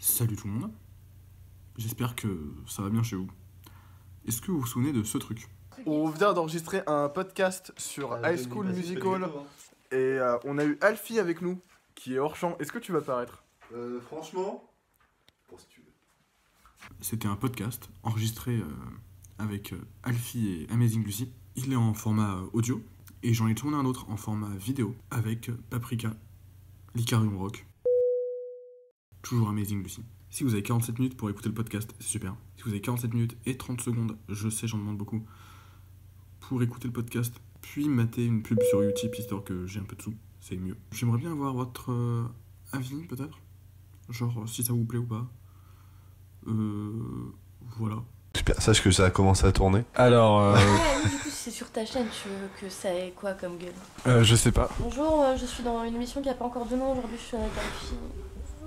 Salut tout le monde, j'espère que ça va bien chez vous. Est-ce que vous vous souvenez de ce truc? On vient d'enregistrer un podcast sur High School Musical et on a eu Alfie avec nous qui est hors champ. Est-ce que tu vas paraître? Franchement, pour si tu veux. C'était un podcast enregistré avec Alfie et Amazing Lucy. Il est en format audio et j'en ai tourné un autre en format vidéo avec Paprika, l'Icarium Rock. Toujours Amazing Lucy. Si vous avez 47 minutes pour écouter le podcast, c'est super. Si vous avez 47 minutes et 30 secondes, je sais, j'en demande beaucoup, pour écouter le podcast, puis mater une pub sur Utip histoire que j'ai un peu de sous, c'est mieux. J'aimerais bien avoir votre avis, peut-être. Genre, si ça vous plaît ou pas. Voilà. Super, sache que ça a commencé à tourner. Alors, Ouais, du coup, c'est sur ta chaîne, tu veux que ça ait quoi comme gueule? je sais pas. Bonjour, je suis dans une émission qui a pas encore de nom aujourd'hui, je suis avec Alfie.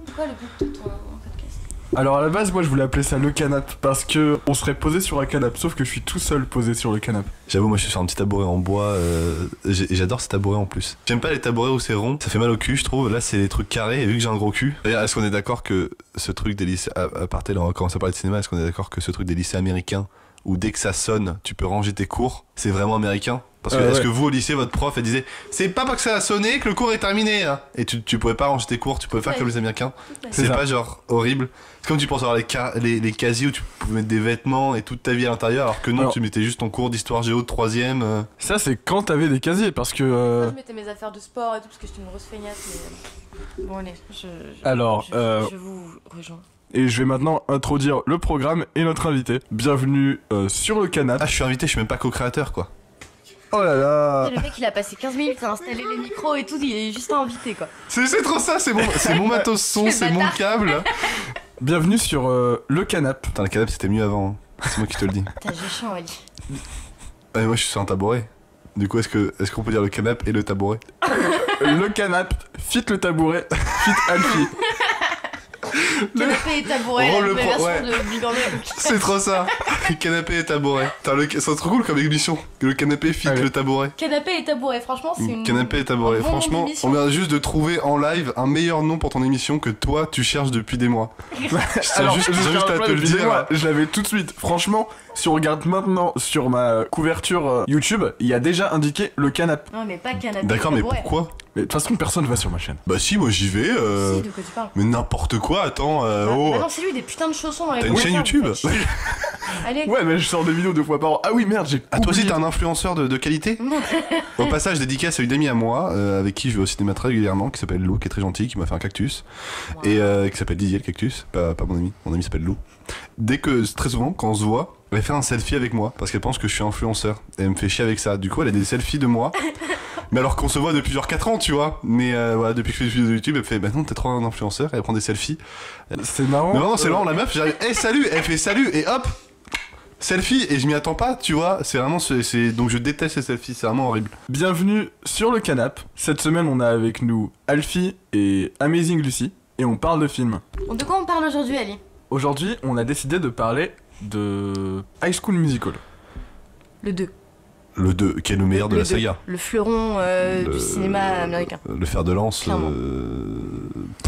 C'est quoi le but de ton podcast? Alors à la base, moi je voulais appeler ça le canap parce que on serait posé sur un canap, sauf que je suis tout seul posé sur le canap. J'avoue, moi je suis sur un petit tabouret en bois, et j'adore ce tabouret en plus. J'aime pas les tabourets où c'est rond, ça fait mal au cul je trouve. Là c'est des trucs carrés et vu que j'ai un gros cul. D'ailleurs, est-ce qu'on est d'accord que ce truc des lycées, à partir là on va commencer à parler de cinéma, est-ce qu'on est d'accord que ce truc des lycées américains où dès que ça sonne, tu peux ranger tes cours, c'est vraiment américain? Parce que est-ce que vous au lycée, votre prof elle disait c'est pas parce que ça a sonné que le cours est terminé hein. Et tu pouvais pas ranger tes cours, tu pouvais faire comme les américains? C'est pas genre horrible? C'est comme tu penses avoir les casiers où tu pouvais mettre des vêtements et toute ta vie à l'intérieur, alors que non, alors, tu mettais juste ton cours d'histoire géo de 3ème. Ça c'est quand t'avais des casiers parce que Moi, je mettais mes affaires de sport et tout parce que j'étais une grosse feignasse. Mais... Bon allez, je vous rejoins. Et je vais maintenant introduire le programme et notre invité. Bienvenue sur le canap. Ah, je suis invité, je suis même pas co-créateur quoi. Oh là là. Le mec il a passé 15 minutes à installer les micros et tout, il est juste invité quoi. C'est trop ça, c'est mon matos son, c'est mon câble. Bienvenue sur le canap. Putain, le canap c'était mieux avant, hein. C'est moi qui te le dis. T'as géchant Ali. Ouais, moi je suis sur un tabouret. Du coup, est-ce qu'on peut dire le canap et le tabouret? Le canap, fit le tabouret, fit Alfie. Canapé et tabouret, Oh, la le nouvelle pro- version ouais. de Big en Egg. C'est trop ça. Canapé et tabouret. C'est trop cool comme émission. Le canapé fit Allez. le tabouret. Canapé et tabouret, franchement c'est une... Canapé et tabouret. un bon Franchement, nom d'émission. on vient juste de trouver en live un meilleur nom pour ton émission que toi tu cherches depuis des mois. Je tiens Alors, juste je à cherche pas te le depuis des dire. mois, je l'avais tout de suite. Franchement, si on regarde maintenant sur ma couverture YouTube, il y a déjà indiqué le canap. Non mais pas canapé D'accord, et mais tabouret. pourquoi? Mais de toute façon, personne va sur ma chaîne. Bah si, moi j'y vais. Si, de quoi tu parles? Mais n'importe quoi, attends. Bah Oh. non, c'est lui des putains de chaussons dans les T'as une chaîne commentaires, YouTube? vous faites chier. Allez. Ouais, mais je sors des vidéos 2 fois par an. Ah oui, merde, j'ai. Ah, toi aussi oublié. t'es un influenceur de qualité? Au passage, dédicace à une amie à moi avec qui je vais au cinéma très régulièrement, qui s'appelle Lou, qui est très gentil, qui m'a fait un cactus. Wow. Et qui s'appelle Didier le cactus, pas mon ami. Mon ami s'appelle Lou. Dès que, très souvent, quand on se voit, elle fait un selfie avec moi parce qu'elle pense que je suis influenceur. Et elle me fait chier avec ça. Du coup, elle a des selfies de moi. Mais alors qu'on se voit depuis genre 4 ans, tu vois. Mais voilà, depuis que je fais des vidéos de YouTube, elle me fait bah non, t'es trop un influenceur. Et elle prend des selfies. C'est marrant. Mais vraiment, c'est vraiment la meuf. J'arrive, hey, salut! Elle fait salut! Et hop! Selfie! Et je m'y attends pas, tu vois. C'est vraiment. Donc je déteste ces selfies, c'est vraiment horrible. Bienvenue sur le canap. Cette semaine, on a avec nous Alfie et Amazing Lucy. Et on parle de films. Bon, de quoi on parle aujourd'hui, Ali? Aujourd'hui, on a décidé de parler de High School Musical. Le 2. Le 2, qui est le meilleur de la 2. saga. Le fleuron du cinéma américain. Le fer de lance. Clairement.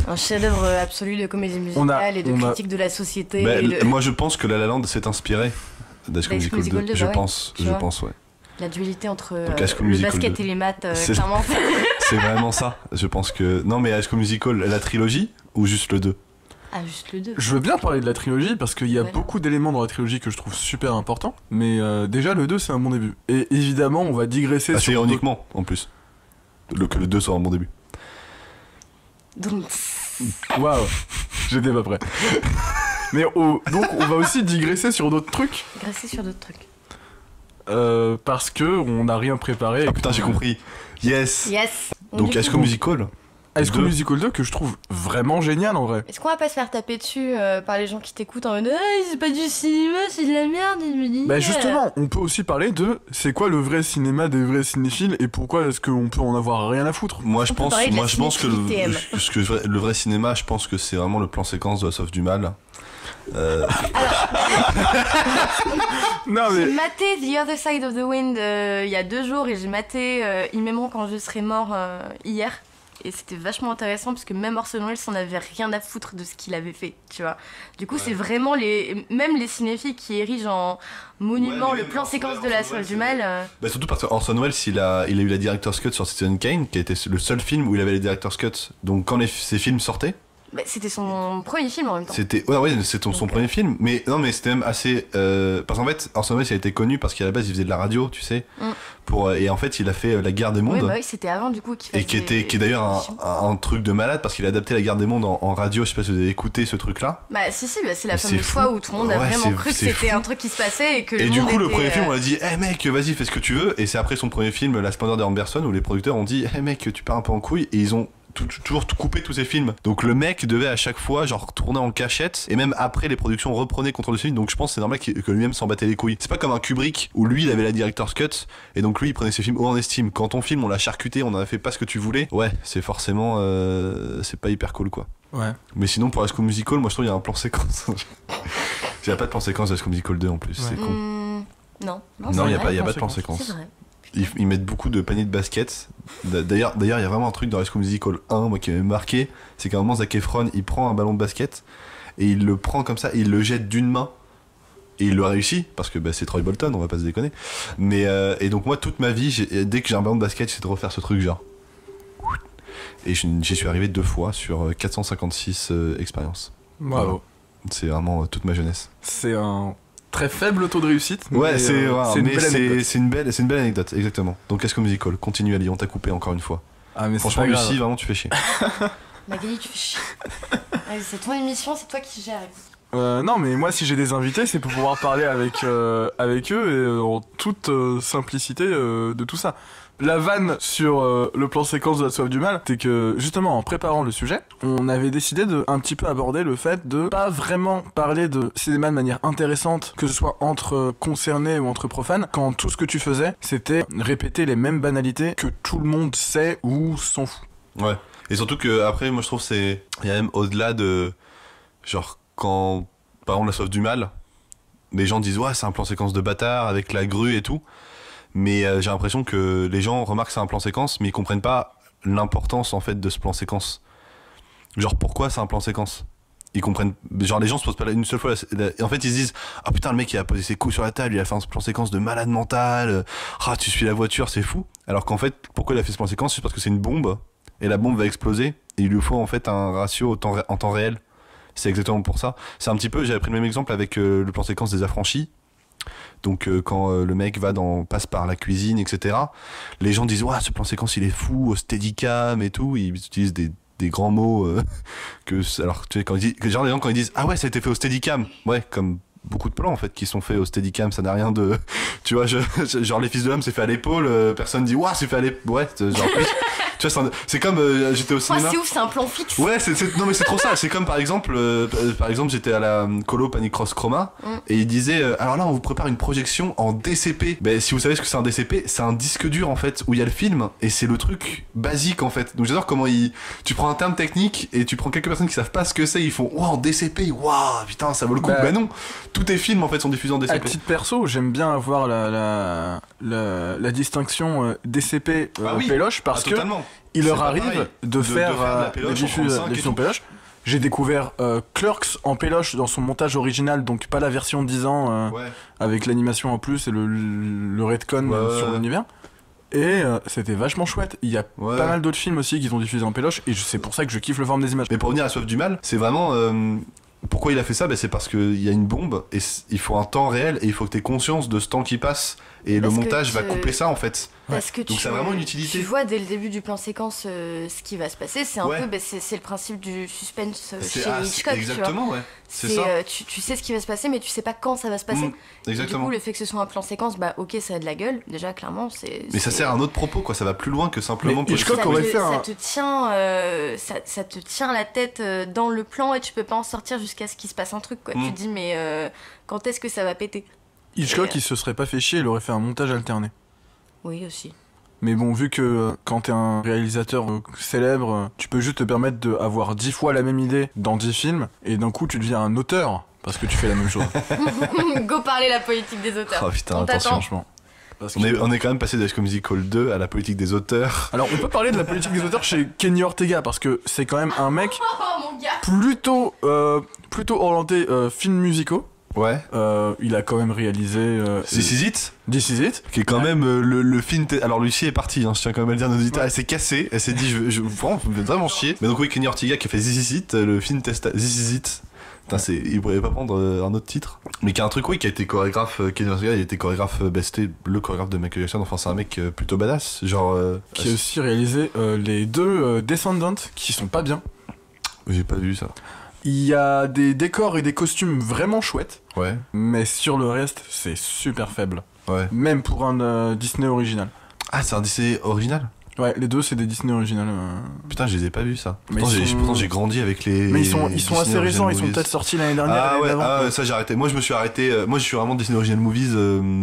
Un chef-d'œuvre absolu de comédie musicale et de critique de la société. Bah, et de... Moi je pense que La La Land s'est inspiré d'High School High School Musical 2. Musical 2, Je bah ouais, pense, tu je vois. pense, ouais. La dualité entre Donc, High School le Musical basket 2. et les maths, C'est- clairement. C'est vraiment ça. Je pense que. Non, mais High School Musical, la trilogie ou juste le 2? Ah, juste le 2. Je veux bien parler de la trilogie parce qu'il y a Ouais. beaucoup d'éléments dans la trilogie que je trouve super importants. Mais déjà, le 2, c'est un bon début. Et évidemment, on va digresser Ah, sur. c'est ironiquement, en plus. Que le 2 soit un bon début. Donc, Waouh, j'étais pas prêt. Mais donc, on va aussi digresser sur d'autres trucs. digresser sur d'autres trucs. Parce que on n'a rien préparé. Ah putain, j'ai compris. Yes! Yes. Donc du High coup, School Musical. High School 2. Musical 2 que je trouve vraiment génial en vrai. Est-ce qu'on va pas se faire taper dessus par les gens qui t'écoutent en mode ah, c'est pas du cinéma, c'est de la merde, je me dis. Bah justement, on peut aussi parler de c'est quoi le vrai cinéma des vrais cinéphiles et pourquoi est-ce qu'on peut en avoir rien à foutre. Moi je On peut pense, parler de la que cinéphilie le vrai cinéma, je pense que c'est vraiment le plan séquence de La Sauve du Mal. Non J'ai mais maté The Other Side of the Wind il y a 2 jours et j'ai maté Ils m'aimeront quand je serai mort hier. et c'était vachement intéressant parce que même Orson Welles s'en avait rien à foutre de ce qu'il avait fait, tu vois. Du coup, c'est vraiment même les cinéphiles qui érigent en monument le plan séquence de La Soif du Mal. Bah surtout parce que Orson Welles, il a eu la director's cut sur Citizen Kane, qui a été le seul film où il avait les director's cut. Donc quand ces films sortaient, bah, c'était son premier film en même temps. C'était son premier film, mais non, mais c'était même assez parce qu'en fait Orson Welles, il a été connu parce qu'à la base il faisait de la radio, tu sais, et en fait il a fait La Guerre des Mondes. Oui, bah oui, c'était avant du coup qu'il faisait. Et qui est d'ailleurs un truc de malade parce qu'il a adapté La Guerre des Mondes en radio. Je sais pas si vous avez écouté ce truc là. Bah si, bah, c'est la fameuse fois où tout le monde a vraiment cru que c'était un truc qui se passait et que du coup le premier film on a dit mec, vas-y, fais ce que tu veux, et c'est après son premier film La Splendeur des Amberson où les producteurs ont dit mec, tu pars un peu en couille, et ils ont toujours coupé tous ces films. Donc le mec devait à chaque fois genre tourner en cachette, et même après les productions reprenaient contrôle dessus. Donc je pense que c'est normal que lui-même s'en battait les couilles. C'est pas comme un Kubrick où lui il avait la director's cut et donc lui il prenait ses films haut en estime. Quand ton film on l'a charcuté, on en a fait pas ce que tu voulais, ouais, c'est forcément c'est pas hyper cool quoi. Ouais. Mais sinon pour High School Musical, moi je trouve il y a un plan séquence. Il y a pas de plan séquence de High School Musical 2 en plus, c'est con. Non, il y a pas de plan séquence. C'est vrai. Ils mettent beaucoup de paniers de basket. D'ailleurs, il y a vraiment un truc dans High School Musical 1, moi, qui m'avait marqué. C'est qu'à un moment, Zac Efron, il prend un ballon de basket et il le prend comme ça et il le jette d'une main. Et il le réussit, parce que c'est Troy Bolton, on va pas se déconner. Mais, et donc, moi, toute ma vie, dès que j'ai un ballon de basket, j'essaie de refaire ce truc, genre. Et j'y suis arrivé 2 fois sur 456 expériences. Bravo. Voilà. C'est vraiment toute ma jeunesse. C'est un très faible taux de réussite. Ouais, c'est une belle anecdote, exactement. Donc High School Musical, continue Ali, on t'a coupé encore une fois. Ah mais franchement, Lucie, vraiment tu fais chier. Magali, tu fais chier. C'est ton émission, c'est toi qui gères. Non mais moi si j'ai des invités c'est pour pouvoir parler avec eux et en toute simplicité de tout ça. La vanne sur le plan séquence de La Soif du Mal, c'est que justement en préparant le sujet, on avait décidé de un petit peu aborder le fait de pas vraiment parler de cinéma de manière intéressante, que ce soit entre concernés ou entre profanes, quand tout ce que tu faisais c'était répéter les mêmes banalités que tout le monde sait ou s'en fout. Ouais, et surtout que après moi je trouve il y a même au-delà de genre quand par exemple La Soif du Mal, les gens disent ouais c'est un plan séquence de bâtard avec la grue et tout. Mais j'ai l'impression que les gens remarquent que c'est un plan séquence, mais ils comprennent pas l'importance en fait de ce plan séquence. Genre pourquoi c'est un plan séquence. Ils comprennent, genre les gens se posent pas une seule fois et en fait ils se disent ah putain le mec il a posé ses coups sur la table, il a fait un plan séquence de malade mental, tu suis la voiture, c'est fou. Alors qu'en fait pourquoi il a fait ce plan séquence, c'est parce que c'est une bombe et la bombe va exploser et il lui faut en fait un ratio en temps réel. C'est exactement pour ça. C'est un petit peu, j'avais pris le même exemple avec le plan séquence des Affranchis. Donc quand le mec passe par la cuisine, etc., les gens disent ouais ce plan séquence il est fou, steadicam et tout, ils utilisent des grands mots alors tu sais quand les gens quand ils disent ah ouais ça a été fait au steadicam, ouais comme beaucoup de plans en fait qui sont faits au steadicam, ça n'a rien de tu vois genre Les Fils de l'Homme c'est fait à l'épaule, personne dit ouais c'est fait à l'épaule, ouais genre plus tu vois c'est comme j'étais au cinéma, c'est ouf, c'est un plan fixe, ouais non mais c'est trop ça, c'est comme par exemple j'étais à la colo Panic Cross Chroma et ils disaient alors là on vous prépare une projection en DCP. Ben si vous savez ce que c'est un DCP, c'est un disque dur en fait où il y a le film et c'est le truc basique en fait. Donc j'adore comment tu prends un terme technique et tu prends quelques personnes qui savent pas ce que c'est, ils font waouh en DCP, waouh putain ça vaut le coup. Ben non, tous tes films en fait sont diffusés en DCP. À titre perso j'aime bien avoir la distinction DCP Péloche parce que il leur arrive de faire la diffusion Péloche. J'ai découvert Clerks en Péloche dans son montage original, donc pas la version 10 ans avec l'animation en plus et le retcon sur l'univers. Et c'était vachement chouette. Il y a pas mal d'autres films aussi qu'ils ont diffusés en Péloche et c'est pour ça que je kiffe le forme des images. Mais pour revenir à Soif du Mal, c'est vraiment... pourquoi il a fait ça ? C'est parce qu'il y a une bombe et il faut un temps réel et il faut que tu aies conscience de ce temps qui passe et le montage va couper ça en fait. Parce que donc ça a vraiment une utilité. Tu vois dès le début du plan séquence ce qui va se passer, c'est un peu c'est le principe du suspense chez Hitchcock. Exactement, tu vois. Ouais. C'est ça. Tu sais ce qui va se passer mais tu sais pas quand ça va se passer. Exactement. Du coup le fait que ce soit un plan séquence, ok ça a de la gueule, déjà clairement Mais ça sert à un autre propos quoi, ça va plus loin que simplement pour Hitchcock aurait fait ça te tient la tête dans le plan et tu peux pas en sortir jusqu'à ce qu'il se passe un truc quoi. Tu te dis mais quand est-ce que ça va péter. Hitchcock il se serait pas fait chier, il aurait fait un montage alterné. Oui aussi. Mais bon, vu que quand t'es un réalisateur célèbre, tu peux juste te permettre d'avoir 10 fois la même idée dans 10 films, et d'un coup tu deviens un auteur, parce que tu fais la même chose. Go parler la politique des auteurs. Oh putain, attention. Franchement. Parce On est quand même passé de High School Musical 2 à la politique des auteurs. Alors on peut parler de la politique des auteurs chez Kenny Ortega parce que c'est quand même un mec Oh mon gars. plutôt orienté films musicaux. Ouais. Il a quand même réalisé This Is It, This Is It. qui est quand même le film. Alors Lucie est partie, hein, je tiens quand même à le dire à nos auditeurs. Ouais. Elle s'est cassée, elle s'est dit vraiment, vous me faites vraiment chier. Mais donc oui, Kenny Ortega qui a fait This Is It, le film This Is It. Putain, il pourrait pas prendre un autre titre. Mais qui a un truc, oui, qui a été chorégraphe. Kenny Ortega, il a été chorégraphe, c'était le chorégraphe de Michael Jackson. Enfin, c'est un mec plutôt badass. Genre. Qui a aussi réalisé les deux Descendants qui sont pas bien. J'ai pas vu ça. Il y a des décors et des costumes vraiment chouettes, Ouais, mais sur le reste, c'est super faible. ouais. Même pour un Disney original. Ah, c'est un Disney original? Ouais, les deux, c'est des Disney original. Putain, je les ai pas vus ça. Mais Pourtant, ils sont- pourtant, j'ai grandi avec les. Mais ils sont Disney assez récents, Original ils sont Movies. peut-être sortis l'année dernière. Ah l'année ouais, d'avant. ça j'ai arrêté. Moi je me suis arrêté. Moi je suis vraiment Disney Original Movies,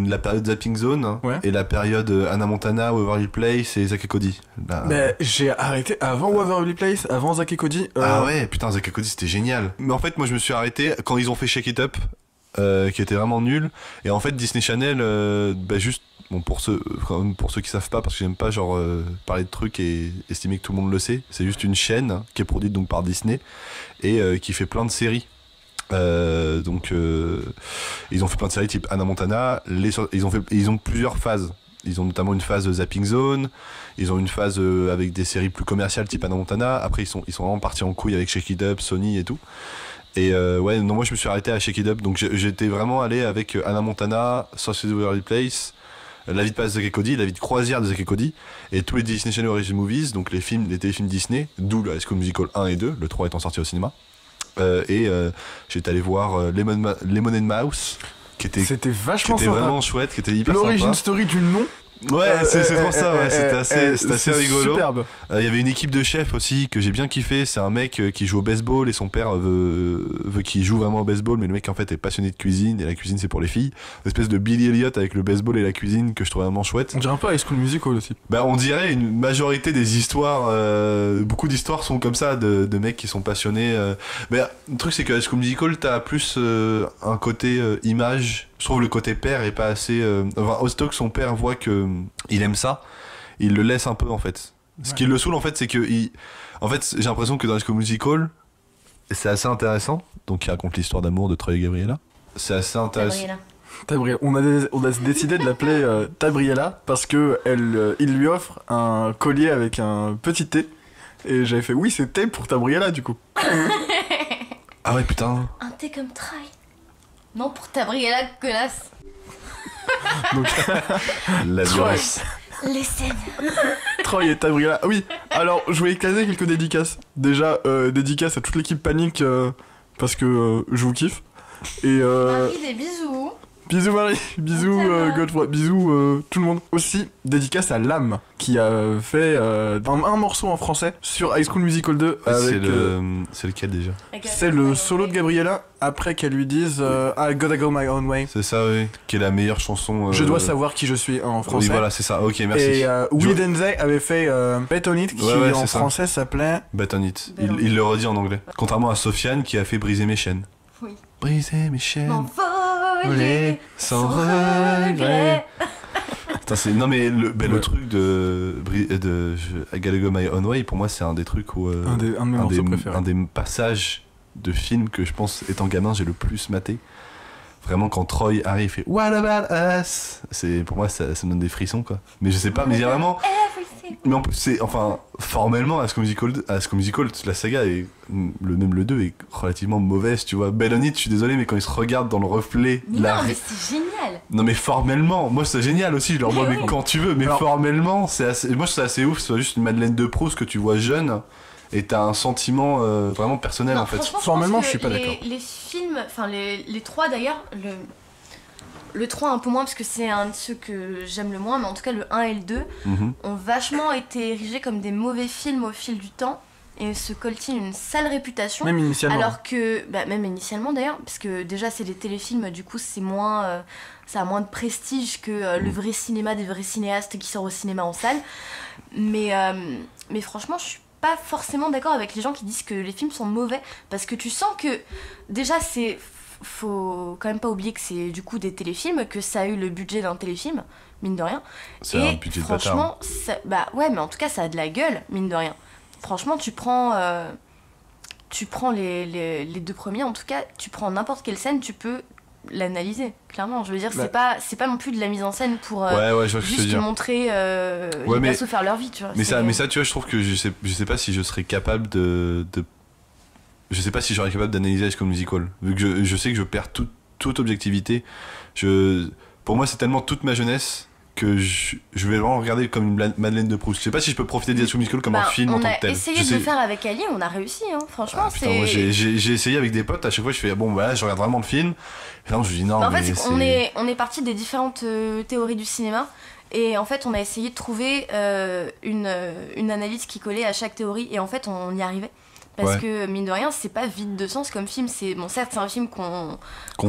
la période Zapping Zone hein, Ouais. et la période Hannah Montana, Waverly Place et Zack et Cody. Là- Mais j'ai arrêté avant Waverly Place, avant Zack et Cody. Ah ouais, putain, Zack et Cody c'était génial. Mais en fait, moi je me suis arrêté quand ils ont fait Shake It Up, qui était vraiment nul. Et en fait, Disney Channel, juste. Bon, pour ceux qui savent pas, parce que j'aime pas genre parler de trucs et estimer que tout le monde le sait, c'est juste une chaîne hein, qui est produite donc par Disney et qui fait plein de séries. Ils ont fait plein de séries type Hannah Montana. Ils ont plusieurs phases. Ils ont notamment une phase de Zapping Zone. Ils ont une phase avec des séries plus commerciales type Hannah Montana. Après ils sont vraiment partis en couille avec Shake It Up, Sony et tout. Et ouais, non, moi je me suis arrêté à Shake It Up. Donc j'étais vraiment allé avec Hannah Montana, Sausage Waverly Place, La vie de passe de Zack et Cody, La vie de croisière de Zack et Cody, et tous les Disney Channel Original Movies, donc les téléfilms Disney, d'où le High School Musical 1 et 2, le 3 étant sorti au cinéma. J'étais allé voir Lemon and Mouse, qui était vachement sympa. vraiment chouette, qui était hyper L'origin sympa. story du nom. Ouais, c'est trop ça, ouais, c'était assez c'est rigolo. Superbe. Il y avait une équipe de chefs aussi que j'ai bien kiffé. C'est un mec qui joue au baseball et son père veut qu'il joue vraiment au baseball, mais le mec en fait est passionné de cuisine et la cuisine c'est pour les filles. Une espèce de Billy Elliot avec le baseball et la cuisine que je trouvais vraiment chouette. On dirait un peu High School Musical aussi. Bah on dirait une majorité des histoires, beaucoup d'histoires sont comme ça de mecs qui sont passionnés. Mais le truc c'est que High School Musical t'as plus un côté image. Je trouve le côté père est pas assez. Enfin, Hostock, son père voit que il aime ça, il le laisse un peu en fait. Ce qui le saoule en fait, c'est que en fait, j'ai l'impression que dans High School Musical, c'est assez intéressant. Donc, il raconte l'histoire d'amour de Troy et Gabriella. C'est assez intéressant. Gabriella. On a décidé de l'appeler Tabriella parce que il lui offre un collier avec un petit T. Et j'avais fait oui, c'est T pour Tabriella du coup. Ah ouais, putain. Un thé comme Troy. Non, pour Tabriella, connasse. Donc, La violence. Les scènes. Troy et Tabriella. Ah oui, alors je voulais éclater quelques dédicaces. Déjà, dédicaces à toute l'équipe Panique parce que je vous kiffe. Et Marie, des bisous. bisous Marie, bisous Godefroy, bisous tout le monde. Aussi, dédicace à Lame qui a fait un morceau en français sur High School Musical 2 avec. C'est lequel déjà? C'est le solo de Gabriella après qu'elle lui dise I gotta go my own way. C'est ça, oui. Qui est la meilleure chanson. Je dois savoir qui je suis en français. Oui, voilà, c'est ça. Ok, merci. Et Will Denzel avait fait Bet on It qui Ouais, en c'est ça. français s'appelait. Bet on it. Bet on Il le redit en anglais. Contrairement à Sofiane qui a fait Briser mes chaînes. Oui. Briser mes chaînes. M'envoler Sans regret. regret. Putain, non mais le truc de I Gotta Go My Own Way, pour moi c'est un des trucs où Un de mes morceaux préférés. un des passages de films que je pense étant gamin j'ai le plus maté. Vraiment quand Troy arrive et fait What about us, c'est pour moi ça me donne des frissons quoi. Mais je sais pas, mais il y a vraiment. Everything. Mais en plus c'est enfin formellement High School Musical la saga est même le 2 est relativement mauvaise, tu vois. Bell on It, je suis désolé mais quand ils se regardent dans le reflet Mais de la non, mais c'est génial. non mais formellement, moi c'est génial aussi, je leur vois mais quand tu veux, mais Alors- formellement, c'est assez, moi je trouve ça assez ouf, c'est juste une Madeleine de Proust que tu vois jeune et t'as un sentiment vraiment personnel Non, en fait. franchement, Formellement, pense je suis que pas d'accord. Les films, enfin les trois d'ailleurs, le 3 un peu moins parce que c'est un de ceux que j'aime le moins, mais en tout cas le 1 et le 2 Mhm. ont vachement été érigés comme des mauvais films au fil du temps et se coltinent une sale réputation. Même initialement. Alors que, même initialement d'ailleurs, parce que déjà c'est des téléfilms, du coup c'est moins, ça a moins de prestige que le vrai cinéma des vrais cinéastes qui sort au cinéma en salle. Mais franchement, je suis pas forcément d'accord avec les gens qui disent que les films sont mauvais, parce que tu sens que déjà c'est faut quand même pas oublier que c'est du coup des téléfilms, que ça a eu le budget d'un téléfilm, mine de rien. C'est et un budget de franchement, bâtard. bah ouais, mais en tout cas, ça a de la gueule, mine de rien. Franchement, tu prends les 2 premiers, en tout cas, tu prends n'importe quelle scène, tu peux l'analyser, clairement. Je veux dire, c'est pas non plus de la mise en scène pour Ouais, je vois ce que tu veux juste dire. montrer les mais- persos faire leur vie, tu vois. Mais ça, tu vois, je trouve que je sais pas si je serais capable je sais pas si j'aurais capable d'analyser High School Musical. Vu que je sais que je perds toute objectivité. Pour moi, c'est tellement toute ma jeunesse que je vais vraiment regarder comme une Madeleine de Proust. Je sais pas si je peux profiter de High School Musical comme un film en tant que tel. On a essayé de le faire avec Ali, on a réussi, hein. Franchement, Putain, moi, j'ai essayé avec des potes, à chaque fois je fais bon bah là je regarde vraiment le film. Et là je dis non, Bah, en mais fait, c'est... on est parti des différentes théories du cinéma. Et en fait, on a essayé de trouver une analyse qui collait à chaque théorie. Et en fait, on y arrivait. Parce que, mine de rien, c'est pas vide de sens comme film. Bon, certes, c'est un film qu'on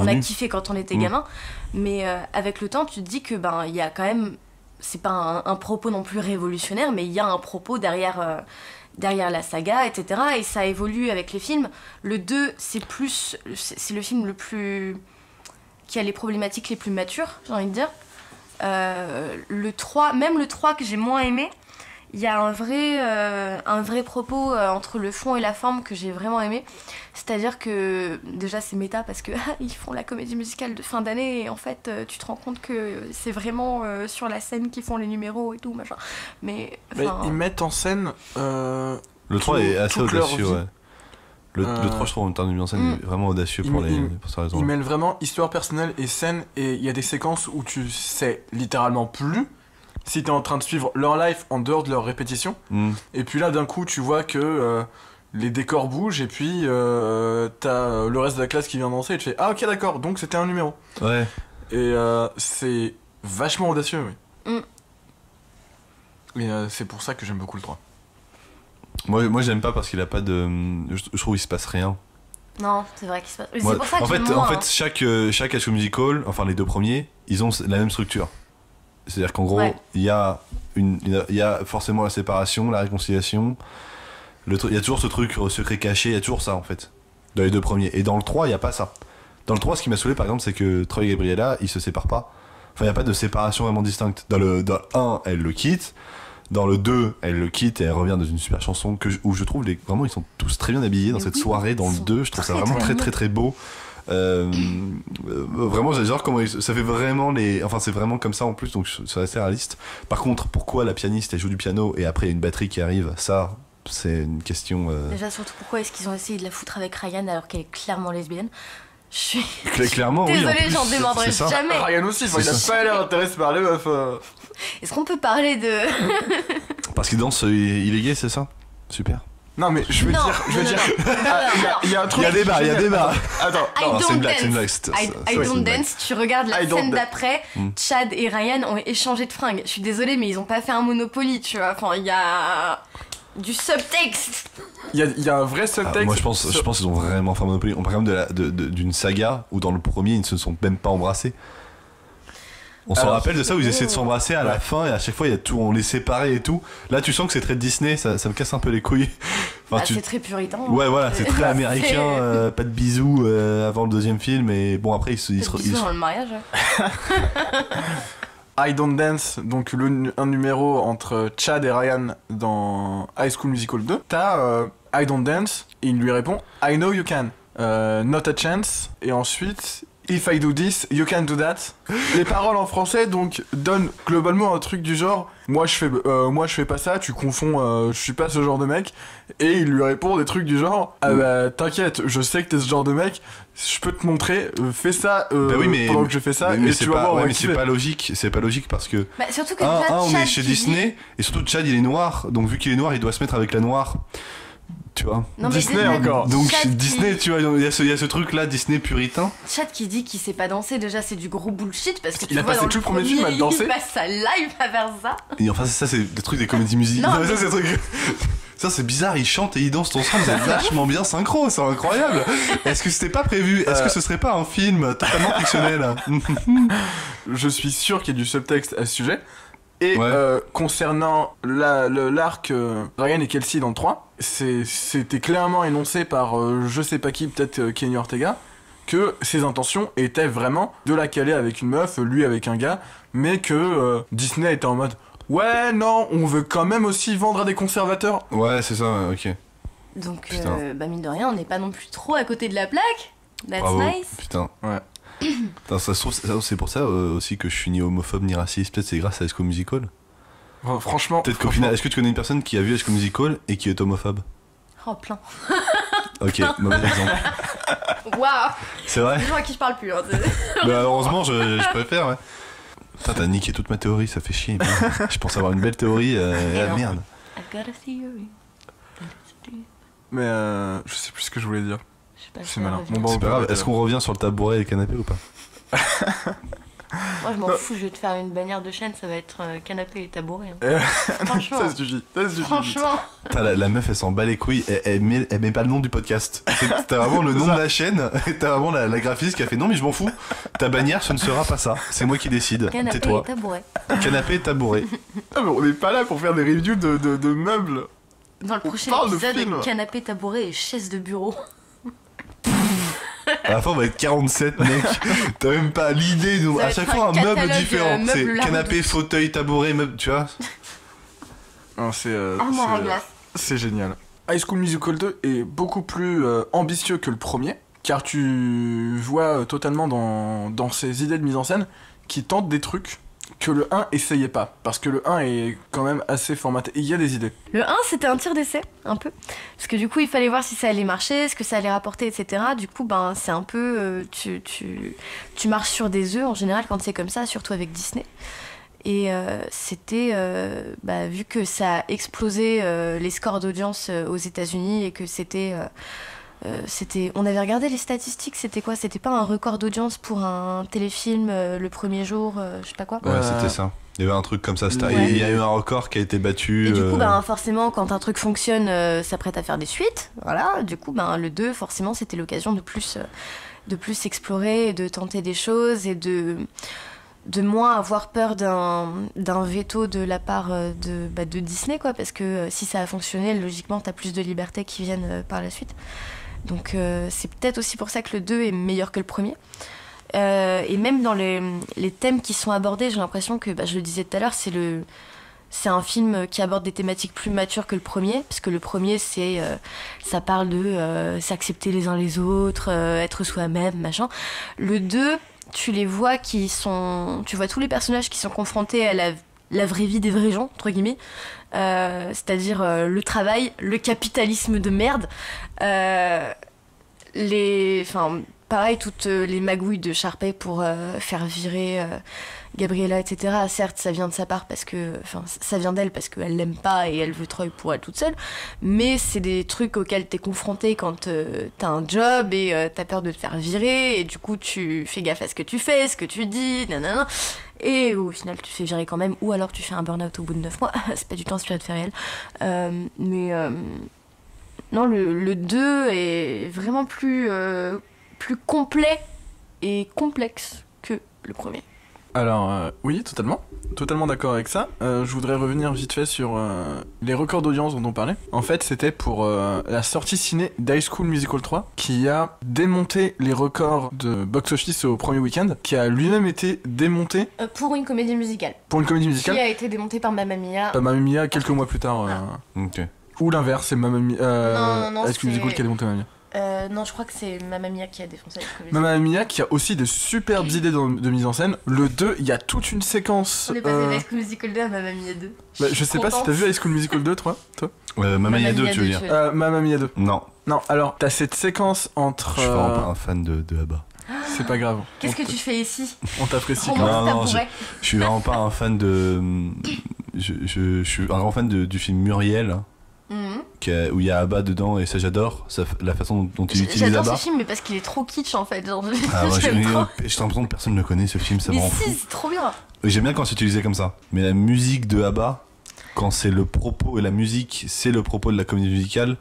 a kiffé quand on était gamin. Mais avec le temps, tu te dis que, il y a quand même... C'est pas un propos non plus révolutionnaire, mais il y a un propos derrière la saga, etc. Et ça évolue avec les films. Le 2, c'est le film le plus... qui a les problématiques les plus matures, j'ai envie de dire. Le 3, même le 3 que j'ai moins aimé, il y a un vrai propos entre le fond et la forme que j'ai vraiment aimé. C'est-à-dire que, déjà c'est méta parce que ils font la comédie musicale de fin d'année et en fait tu te rends compte que c'est vraiment sur la scène qu'ils font les numéros et tout, machin. Mais ils mettent en scène... Le 3 est assez toute leur audacieux, vie. ouais. Le 3, je trouve, en termes de mise en scène, est vraiment audacieux pour cette raison. Ils mêlent vraiment histoire personnelle et scène, et il y a des séquences où tu sais littéralement plus si t'es en train de suivre leur life en dehors de leur répétition. Et puis là, d'un coup, tu vois que les décors bougent, et puis t'as le reste de la classe qui vient danser, et tu fais ah ok d'accord, donc c'était un numéro. Ouais. Et c'est vachement audacieux, oui. Et c'est pour ça que j'aime beaucoup le 3. Moi j'aime pas parce qu'il a pas de... Je trouve qu'il se passe rien. non, c'est vrai qu'il se passe... Mais Moi, c'est pour ça que en fait, j'aime moins, hein. chaque High School Musical, enfin les 2 premiers, ils ont la même structure. C'est-à-dire qu'en gros, Ouais. il y a forcément la séparation, la réconciliation. Il y a toujours ce truc secret caché, il y a toujours ça en fait. Dans les 2 premiers. Et dans le 3, il n'y a pas ça. Dans le 3, ce qui m'a saoulé par exemple, c'est que Troy et Gabriella, ils se séparent pas. Enfin, il n'y a pas de séparation vraiment distincte. Dans le 1, elle le quitte. Dans le 2, elle le quitte et elle revient dans une super chanson où je trouve vraiment ils sont tous très bien habillés dans Mais cette oui, soirée. Dans le 2, je trouve ça vraiment très très très beau. Vraiment j'adore comment ça fait vraiment c'est vraiment comme ça en plus, donc c'est assez réaliste. Par contre, pourquoi la pianiste elle joue du piano et après il y a une batterie qui arrive, ça c'est une question. Déjà, surtout pourquoi est-ce qu'ils ont essayé de la foutre avec Ryan alors qu'elle est clairement lesbienne? Je suis Clairement oui, en désolée, plus, j'en démordrai c'est ça. jamais. Ryan aussi, il a ça. pas l'air intéressé par les meufs. Est-ce qu'on peut parler de... Parce qu'il danse, il est gay, c'est ça? Super. Non mais je veux Non, dire, non, il y a un truc. Il y a débat. Attends, I Non, don't c'est une blague, dance. c'est une blague, I c'est don't une blague. dance. Tu regardes la I don't scène dance. d'après, Chad et Ryan ont échangé de fringues. Je suis désolée, mais ils ont pas fait un Monopoly, tu vois. Enfin, il y a du subtexte. il y a un vrai subtexte. Moi je pense qu'ils ont vraiment fait un Monopoly. On parle quand même d'une saga où dans le premier ils ne se sont même pas embrassés. On s'en Alors, rappelle de ça où ils essaient de s'embrasser à la fin et à chaque fois il y a tout, on les séparait et tout. Là tu sens que c'est très Disney, ça me casse un peu les couilles. Enfin, C'est très puritain. Ouais voilà, c'est très C'est- américain, pas de bisous avant le 2e film et bon après ils se Bisous dans le mariage. I Don't Dance, donc un numéro entre Chad et Ryan dans High School Musical 2. T'as I Don't Dance, et il lui répond I know you can, not a chance, et ensuite If I do this, you can do that. Les paroles en français donc donnent globalement un truc du genre moi je fais pas ça, tu confonds, je suis pas ce genre de mec. Et il lui répond des trucs du genre ah bah t'inquiète, je sais que t'es ce genre de mec, je peux te montrer, fais ça Bah oui, mais, pendant que je fais ça mais et c'est tu vas pas, voir. ouais, mais c'est pas logique parce que Bah, surtout que on Chad est chez qui Disney et surtout Chad il est noir, donc vu qu'il est noir il doit se mettre avec la noire, tu vois. Non, mais Disney déjà, encore. Donc Chad Disney, tu vois, il y a ce truc là Disney puritain. Chad qui dit qu'il sait pas danser, déjà c'est du gros bullshit parce que tu Il a vois passé dans tout le premier film à danser. Il passe sa live à faire ça. Et enfin ça c'est des trucs des comédies musicales. Non, Non, ça mais- c'est des trucs. Ça c'est bizarre, ils chantent et ils dansent ensemble, c'est vachement bien synchro, c'est incroyable. Est-ce que c'était pas prévu? Est-ce que ce serait pas un film totalement fictionnel? Je suis sûr qu'il y a du subtexte à ce sujet. Et Ouais. concernant l'arc Ryan et Kelsey dans le 3, c'était clairement énoncé par je sais pas qui, peut-être Kenny Ortega, que ses intentions étaient vraiment de la caler avec une meuf, lui avec un gars, mais que Disney était en mode ouais, non, on veut quand même aussi vendre à des conservateurs. Ouais, c'est ça, ouais, ok. Donc, Putain. mine de rien, on n'est pas non plus trop à côté de la plaque. That's Bravo. nice. Putain. Ouais. Putain, ça se trouve, c'est pour ça aussi que je suis ni homophobe ni raciste. Peut-être c'est grâce à High School Musical. Oh, franchement. Peut-être qu'au final, est-ce que tu connais une personne qui a vu High School Musical et qui est homophobe? Oh, plein. Ok, mauvais exemple. Waouh. C'est vrai? Les gens à qui je parle plus. Hein. Bah heureusement, je préfère, ouais. Putain, t'as niqué toute ma théorie, ça fait chier. Merde. Je pense avoir une belle théorie, non. merde. I've got a theory. Mais je sais plus ce que je voulais dire. Je sais pas, C'est malin. revenir. Bon, C'est pas grave, est-ce qu'on revient sur le tabouret et le canapé ou pas? Moi, je m'en fous, je vais te faire une bannière de chaîne, ça va être canapé et tabouret. Hein. Franchement. Ça suffit. Franchement. Putain, la meuf elle s'en bat les couilles, elle met pas le nom du podcast. T'as vraiment le nom de la chaîne, et t'as vraiment la graphiste qui a fait non mais je m'en fous, ta bannière ce ne sera pas ça, c'est moi qui décide, Canapé tais-toi. et tabouret. Canapé et tabouret. Ah, mais on n'est pas là pour faire des reviews de meubles. Dans le prochain parle de épisode, film. canapé, tabouret et chaise de bureau. À la fin on va être 47 mec, t'as même pas l'idée, nous. Ça va À chaque être fois un un meuble catalogue, différent, meuble c'est Lardou. canapé, fauteuil, tabouret, meuble, tu vois. Non, c'est Armoire à glace. c'est génial. High School Musical 2 est beaucoup plus ambitieux que le premier, car tu vois totalement dans ses idées de mise en scène qui tentent des trucs que le 1 essayait pas, parce que le 1 est quand même assez formaté, et il y a des idées. Le 1, c'était un tir d'essai, un peu. Parce que du coup, il fallait voir si ça allait marcher, ce que ça allait rapporter, etc. Du coup, ben, c'est un peu... tu marches sur des œufs, en général, quand c'est comme ça, surtout avec Disney. Et c'était... vu que ça a explosé les scores d'audience aux États-Unis et que c'était... on avait regardé les statistiques, c'était quoi? C'était pas un record d'audience pour un téléfilm le premier jour, je sais pas quoi. Ouais, c'était ça. Il y avait un truc comme ça, Ouais. il y a eu un record qui a été battu. Et du coup, forcément, quand un truc fonctionne, ça prête à faire des suites. Voilà. Du coup, le 2, forcément, c'était l'occasion de plus explorer, et de tenter des choses et de moins avoir peur d'un veto de la part de Disney, quoi. Parce que si ça a fonctionné, logiquement, t'as plus de libertés qui viennent par la suite. Donc, c'est peut-être aussi pour ça que le 2 est meilleur que le premier. Et même dans les thèmes qui sont abordés, j'ai l'impression que, je le disais tout à l'heure, c'est un film qui aborde des thématiques plus matures que le premier, parce que le premier, ça parle de s'accepter les uns les autres, être soi-même, machin. Le 2, tu vois tous les personnages qui sont confrontés à la vraie vie des vrais gens, entre guillemets, c'est-à-dire le travail, le capitalisme de merde, pareil, toutes les magouilles de Sharpay pour faire virer Gabriella, etc. Certes, ça vient de sa part ça vient d'elle parce qu'elle l'aime pas et elle veut Troy pour elle toute seule. Mais c'est des trucs auxquels t'es confronté quand t'as un job et t'as peur de te faire virer et du coup tu fais gaffe à ce que tu fais, ce que tu dis, nanana. Et au final tu te fais virer quand même, ou alors tu fais un burn-out au bout de 9 mois. C'est pas du tout inspiré de faits réels. Non, le 2 est vraiment plus complet et complexe que le premier. Alors, oui, totalement d'accord avec ça. Je voudrais revenir vite fait sur les records d'audience dont on parlait. En fait, c'était pour la sortie ciné d'High School Musical 3, qui a démonté les records de box-office au premier week-end, qui a lui-même été démonté Pour une comédie musicale. pour une comédie musicale. Qui a été démontée par Mamma Mia. Mamma Mia quelques mois plus tard. Ok. Ou l'inverse, c'est Mamma Mia. Non, High School Musical c'est- qui a démonté Mamma Mia. Non, je crois que c'est Mamma Mia qui a défoncé la comédie. Mamma Mia qui a aussi des superbes idées de mise en scène. Le 2, il y a toute une séquence. On est passé de High School Musical 2 à Mamma Mia 2. Je sais pas si t'as vu High School Musical 2, toi Mamma Mia 2, tu veux Mia dire? Mamma Mia 2. Non, Non, alors, t'as cette séquence entre. je suis vraiment pas un fan de ABBA. C'est pas grave. Qu'est-ce que tu fais ici? On t'apprécie quand Rends-moi même. Non, ce non, tabouret. Je suis vraiment pas un fan de. Je suis un grand fan du film Muriel, Mhm. où il y a ABBA dedans, et ça j'adore, la façon dont il utilise J'adore ABBA. ce film, mais parce qu'il est trop kitsch en fait. Genre, Ah, moi, j'aime trop. j'ai l'impression que personne ne connaît ce film, ça me Mais rend si, fou. c'est trop bien. Oui, j'aime bien quand c'est utilisé comme ça, mais la musique de ABBA, quand c'est le propos, et la musique, c'est le propos de la comédie musicale,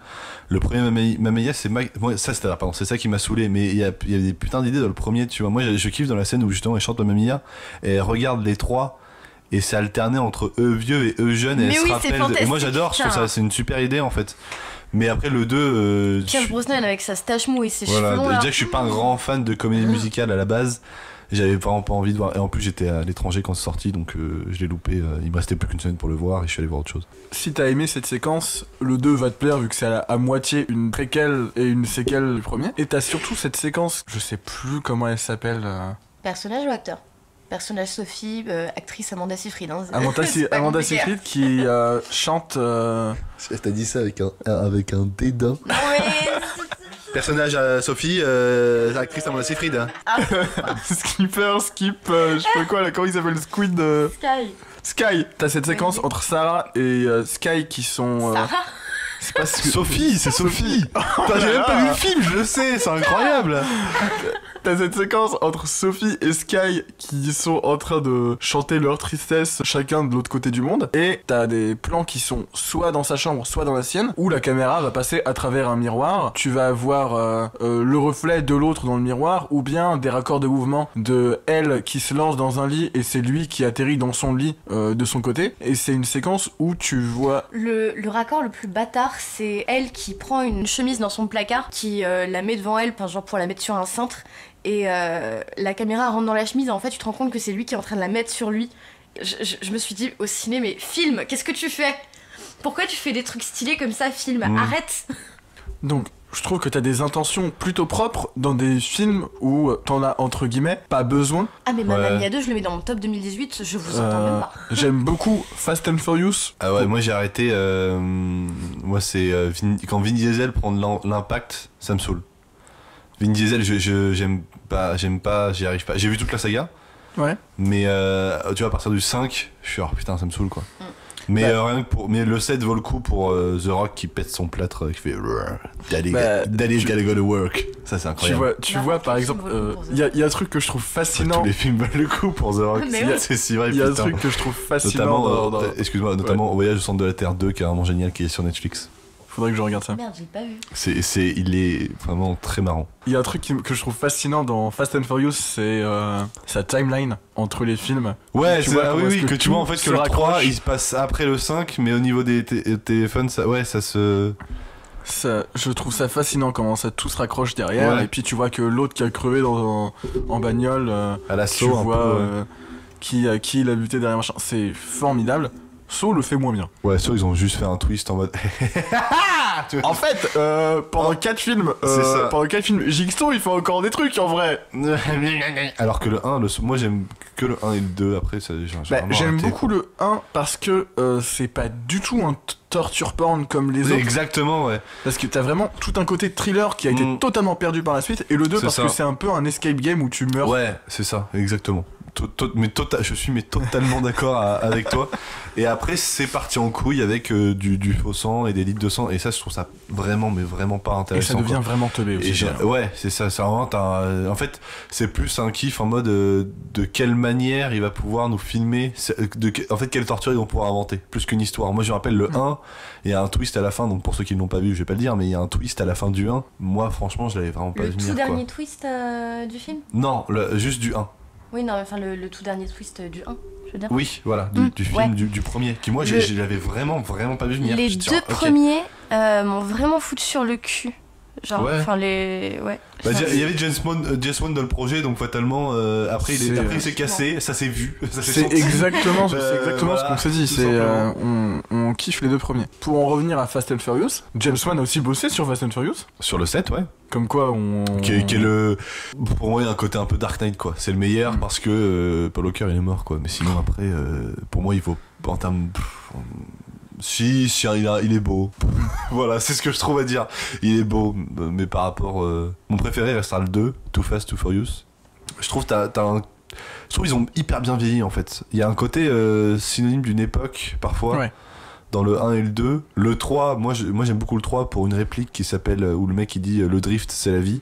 le premier Mamma Mia, c'est c'est ça qui m'a saoulé, mais il y a des putains d'idées dans le premier, tu vois. Moi, je kiffe dans la scène où justement elle chante Mamma Mia, et elle regarde les trois, et c'est alterné entre eux vieux et eux jeunes, et Mais elle oui, se c'est rappelle. Et fantastique, moi j'adore, je trouve ça, c'est une super idée en fait. Mais après le 2, Pierce Brosnan avec sa stache mou et ses voilà, cheveux longs là. déjà que je suis pas un grand fan de comédie musicale à la base, j'avais vraiment pas envie de voir. Et en plus j'étais à l'étranger quand c'est sorti, donc je l'ai loupé. Il me restait plus qu'une semaine pour le voir et je suis allé voir autre chose. Si t'as aimé cette séquence, le 2 va te plaire vu que c'est à moitié une préquelle et une séquelle du premier. Et t'as surtout cette séquence, je sais plus comment elle s'appelle. Personnage ou acteur? Personnage Sophie, actrice Amanda Seyfried. Hein. Amanda C'est pas Amanda compliqué. Seyfried qui chante. T'as dit ça avec un dédain. Non mais... Personnage Sophie, actrice Amanda Seyfried. Hein. Skipper, Skip, je sais pas quoi là, comment il s'appelle, Squid. Sky. Sky. T'as cette séquence entre Sarah et Sky qui sont. Sarah. C'est pas Sophie, c'est Sophie. Putain, j'ai même pas vu le film, je le sais, c'est incroyable. T'as cette séquence entre Sophie et Sky qui sont en train de chanter leur tristesse chacun de l'autre côté du monde. Et t'as des plans qui sont soit dans sa chambre, soit dans la sienne, où la caméra va passer à travers un miroir. Tu vas avoir le reflet de l'autre dans le miroir, ou bien des raccords de mouvement de elle qui se lance dans un lit et c'est lui qui atterrit dans son lit de son côté. Et c'est une séquence où tu vois... Le raccord le plus bâtard, c'est elle qui prend une chemise dans son placard, qui la met devant elle, genre pour la mettre sur un cintre, et la caméra rentre dans la chemise, et en fait tu te rends compte que c'est lui qui est en train de la mettre sur lui. Je me suis dit au ciné, mais film, qu'est-ce que tu fais? Pourquoi tu fais des trucs stylés comme ça, film? Arrête. Donc, je trouve que t'as des intentions plutôt propres dans des films où t'en as entre guillemets pas besoin. Ah mais Mamma Ouais. Mia 2, je le mets dans mon top 2018, je vous entends même pas. J'aime beaucoup Fast and Furious. Ah ouais, moi j'ai arrêté. Moi c'est quand Vin Diesel prend de l'impact, ça me saoule. Vin Diesel, j'aime pas, j'y arrive pas. J'ai vu toute la saga, Ouais. mais tu vois, à partir du 5, je suis putain, ça me saoule quoi. Mais Bah. rien que mais le 7 vaut le coup pour The Rock qui pète son plâtre, qui fait Daddy, Bah, Daddy's gotta go to work. Ça c'est Tu incroyable. vois par exemple, il y a un truc que je trouve fascinant. Tous les films valent le coup pour The Rock. Mais oui. C'est si vrai. Il y a un putain. truc que je trouve fascinant Notamment, dans... excuse-moi, notamment au Voyage au centre de la Terre 2 qui est vraiment génial, qui est sur Netflix. Faudrait que je regarde ça. Merde, j'ai pas vu. Il est vraiment très marrant. Il y a un truc que je trouve fascinant dans Fast and Furious, c'est sa timeline entre les films. Ouais, Tu c'est vois comment est-ce oui, que que tu tout vois en fait se que le 3 raccroche. il se passe après le 5, mais au niveau des téléphones, ça se. Ça, je trouve ça fascinant comment ça tout se raccroche derrière. Ouais. Et puis tu vois que l'autre qui a crevé en bagnole, À la tu saut, un vois peu, ouais. qui il a buté derrière machin. C'est formidable. Saut le fait moins bien. Ouais, sûr, ils ont juste fait un twist en mode. Tu vois. En fait, pendant 4 films, C'est ça. pendant 4 films, Jigsaw il fait encore des trucs en vrai. Alors que le 1, moi j'aime que le 1 et le 2, après ça, j'ai Bah, vraiment j'aime arrêté, beaucoup le 1 parce que c'est pas du tout un torture porn comme les quoi. autres. Exactement, ouais. Parce que t'as vraiment tout un côté thriller qui a été totalement perdu par la suite. Et le 2 C'est parce ça. que c'est un peu un escape game où tu meurs. Ouais, c'est ça, exactement. Je suis totalement d'accord avec toi. Et après, c'est parti en couille avec du faux sang et des litres de sang. Et ça, je trouve ça vraiment, mais vraiment pas Et intéressant. ça devient quoi. vraiment teubé aussi. Et ouais, c'est ça. C'est vraiment, en fait, c'est plus un kiff en mode de quelle manière il va pouvoir nous filmer. En fait, quelle torture ils vont pouvoir inventer. Plus qu'une histoire. Moi, je me rappelle le 1, il y a un twist à la fin. Donc, pour ceux qui ne l'ont pas vu, je vais pas le dire, mais il y a un twist à la fin du 1. Moi, franchement, je l'avais vraiment pas Le vu tout venir. dernier Quoi. twist du film? Non, juste du 1. Oui, non, enfin le tout dernier twist du 1, je veux dire. Oui, voilà, du film, ouais. du premier. Qui, moi, je l'avais vraiment pas vu venir. Les Je dis, deux ok. premiers m'ont vraiment foutu sur le cul. Genre, Ouais. enfin les... Ouais. Bah, il y avait James Bond dans le projet, donc fatalement, après il s'est cassé, ça s'est vu. Ça s'est C'est senti. exactement, C'est ce qu'on s'est dit. tout C'est simplement. on kiffe les deux premiers. Pour en revenir à Fast and Furious, James Wan a aussi bossé sur Fast and Furious. Sur le 7, ouais. Comme quoi on. Qui est le. Pour moi, il y a un côté un peu Dark Knight, quoi. C'est le meilleur parce que Paul Walker il est mort, quoi. Mais sinon, après, pour moi, il vaut. En termes. Si, il est beau. Voilà, c'est ce que je trouve à dire. Il est beau, mais par rapport. Mon préféré restera le 2, Too Fast, Too Furious. Je trouve je trouve qu'ils ont hyper bien vieilli en fait. Il y a un côté synonyme d'une époque parfois. Ouais. Dans le 1 et le 2. Le 3, moi j'aime beaucoup le 3 pour une réplique qui s'appelle. Où le mec il dit le drift c'est la vie.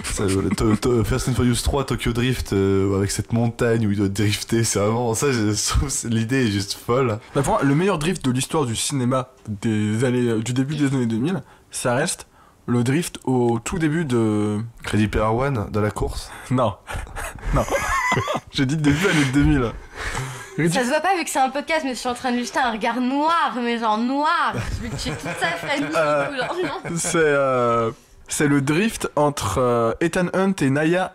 Fast and Furious 3 Tokyo Drift avec cette montagne où il doit drifter, c'est vraiment ça, je trouve l'idée est juste folle. Bah, pour moi, le meilleur drift de l'histoire du cinéma du début des années 2000, ça reste le drift au tout début de. Ready Player One dans la course. Non. Non. J'ai dit début années 2000. Ça se voit pas vu que c'est un podcast, mais je suis en train de lui jeter un regard noir, mais genre noir. Je vais tuer toute sa famille, du coup, genre non. C'est le drift entre Ethan Hunt et Naya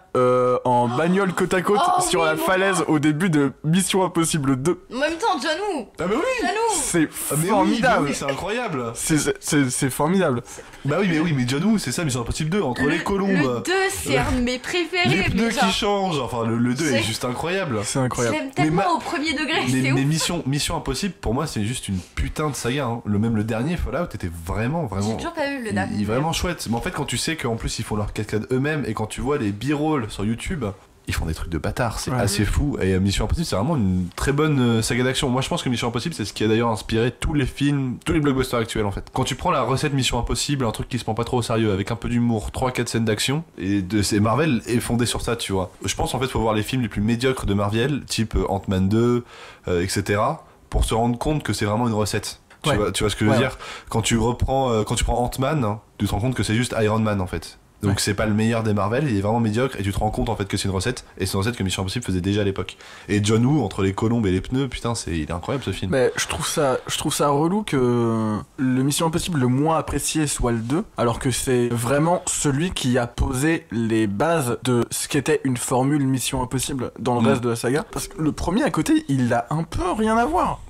en bagnole côte à côte sur la falaise au début de Mission Impossible 2. En même temps, John Woo. Ah bah oui. John Woo. C'est Mais formidable. oui, c'est incroyable. C'est formidable. Bah oui, mais John Woo, c'est ça, Mission Impossible 2, entre les Le colombes. 2, c'est un de mes préférés. Les pneus mais genre, qui changent, enfin le 2 est C'est- juste incroyable. C'est je incroyable. l'aime tellement Mais au premier degré, Mais, c'est mais ouf. Mission Impossible, pour moi, c'est juste une putain de saga. Hein. Même le dernier Fallout était vraiment. J'ai toujours pas vu le dernier. Il est vraiment chouette. Mais en fait, quand tu sais qu'en plus ils font leur cascade eux-mêmes et quand tu vois les b-rolls sur YouTube, ils font des trucs de bâtards. C'est Ouais. assez fou. Et Mission Impossible, c'est vraiment une très bonne saga d'action. Moi, je pense que Mission Impossible, c'est ce qui a d'ailleurs inspiré tous les films, tous les blockbusters actuels en fait. Quand tu prends la recette Mission Impossible, un truc qui se prend pas trop au sérieux, avec un peu d'humour, 3-4 scènes d'action, et Marvel est fondé sur ça, tu vois. Je pense en fait, faut voir les films les plus médiocres de Marvel, type Ant-Man 2, etc., pour se rendre compte que c'est vraiment une recette. Tu Ouais. vois ce que je veux Ouais, dire? Quand tu prends Ant-Man, hein, tu te rends compte que c'est juste Iron Man en fait. Donc Ouais. c'est pas le meilleur des Marvel, il est vraiment médiocre et tu te rends compte en fait que c'est une recette et c'est une recette que Mission Impossible faisait déjà à l'époque. Et John Woo entre les colombes et les pneus, putain, il est incroyable ce film. Mais je trouve ça relou que le Mission Impossible le moins apprécié soit le 2, alors que c'est vraiment celui qui a posé les bases de ce qu'était une formule Mission Impossible dans le reste de la saga. Parce que le premier à côté, il a un peu rien à voir.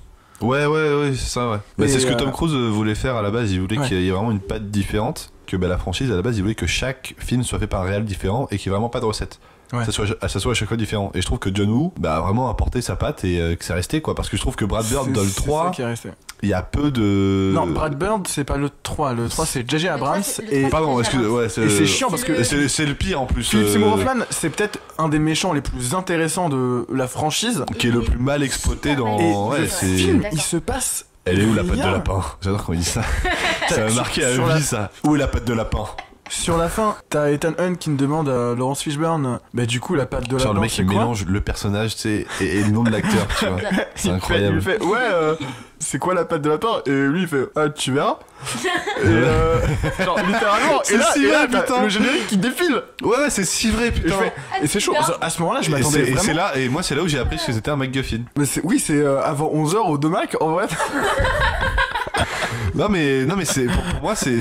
Ouais, c'est ça, ouais. Bah, Et, c'est ce que Tom Cruise voulait faire à la base, il voulait Ouais. qu'il y ait vraiment une patte différente, que la franchise à la base, il voulait que chaque film soit fait par un réal différent et qu'il n'y ait vraiment pas de recette. Ouais. Ça soit à chaque fois différent. Et je trouve que John Woo a vraiment apporté sa patte et que c'est resté quoi. Parce que je trouve que Brad Bird dans le C'est 3, ça qui est resté. il y a peu de. Non, Brad Bird, c'est pas le 3. Le 3, c'est J.J. Abrams. c'est- le Et, 3, Pardon, excuse, ouais, et c'est chiant parce que C'est le pire en plus. Philip Seymour Hoffman, c'est peut-être un des méchants les plus intéressants de la franchise. Qui est le plus mal exploité dans. Et Ouais, le c'est. film, D'accord. il se passe. Elle est où la patte de rien. lapin? J'adore quand il dit ça. Ça m'a marqué à Sur la la- vie ça. Où est la patte de lapin? Sur la fin, t'as Ethan Hunt qui me demande à Laurence Fishburne, bah du coup la patte de la Genre le mec c'est il quoi mélange le personnage tu sais et le nom de l'acteur tu vois. C'est incroyable. Il fait ouais, c'est quoi la patte de lapin? Et lui il fait ah tu verras. Et genre littéralement. C'est Et là, si et là, vrai, t'as putain. le générique qui défile. Ouais c'est si vrai Et, je putain. fais- et c'est chaud. Parce que à ce moment-là, je Et m'attendais c'est vraiment. là et moi c'est là où j'ai appris que c'était un MacGuffin. Mais oui, c'est avant 11h au Domac en vrai. Non mais c'est pour moi c'est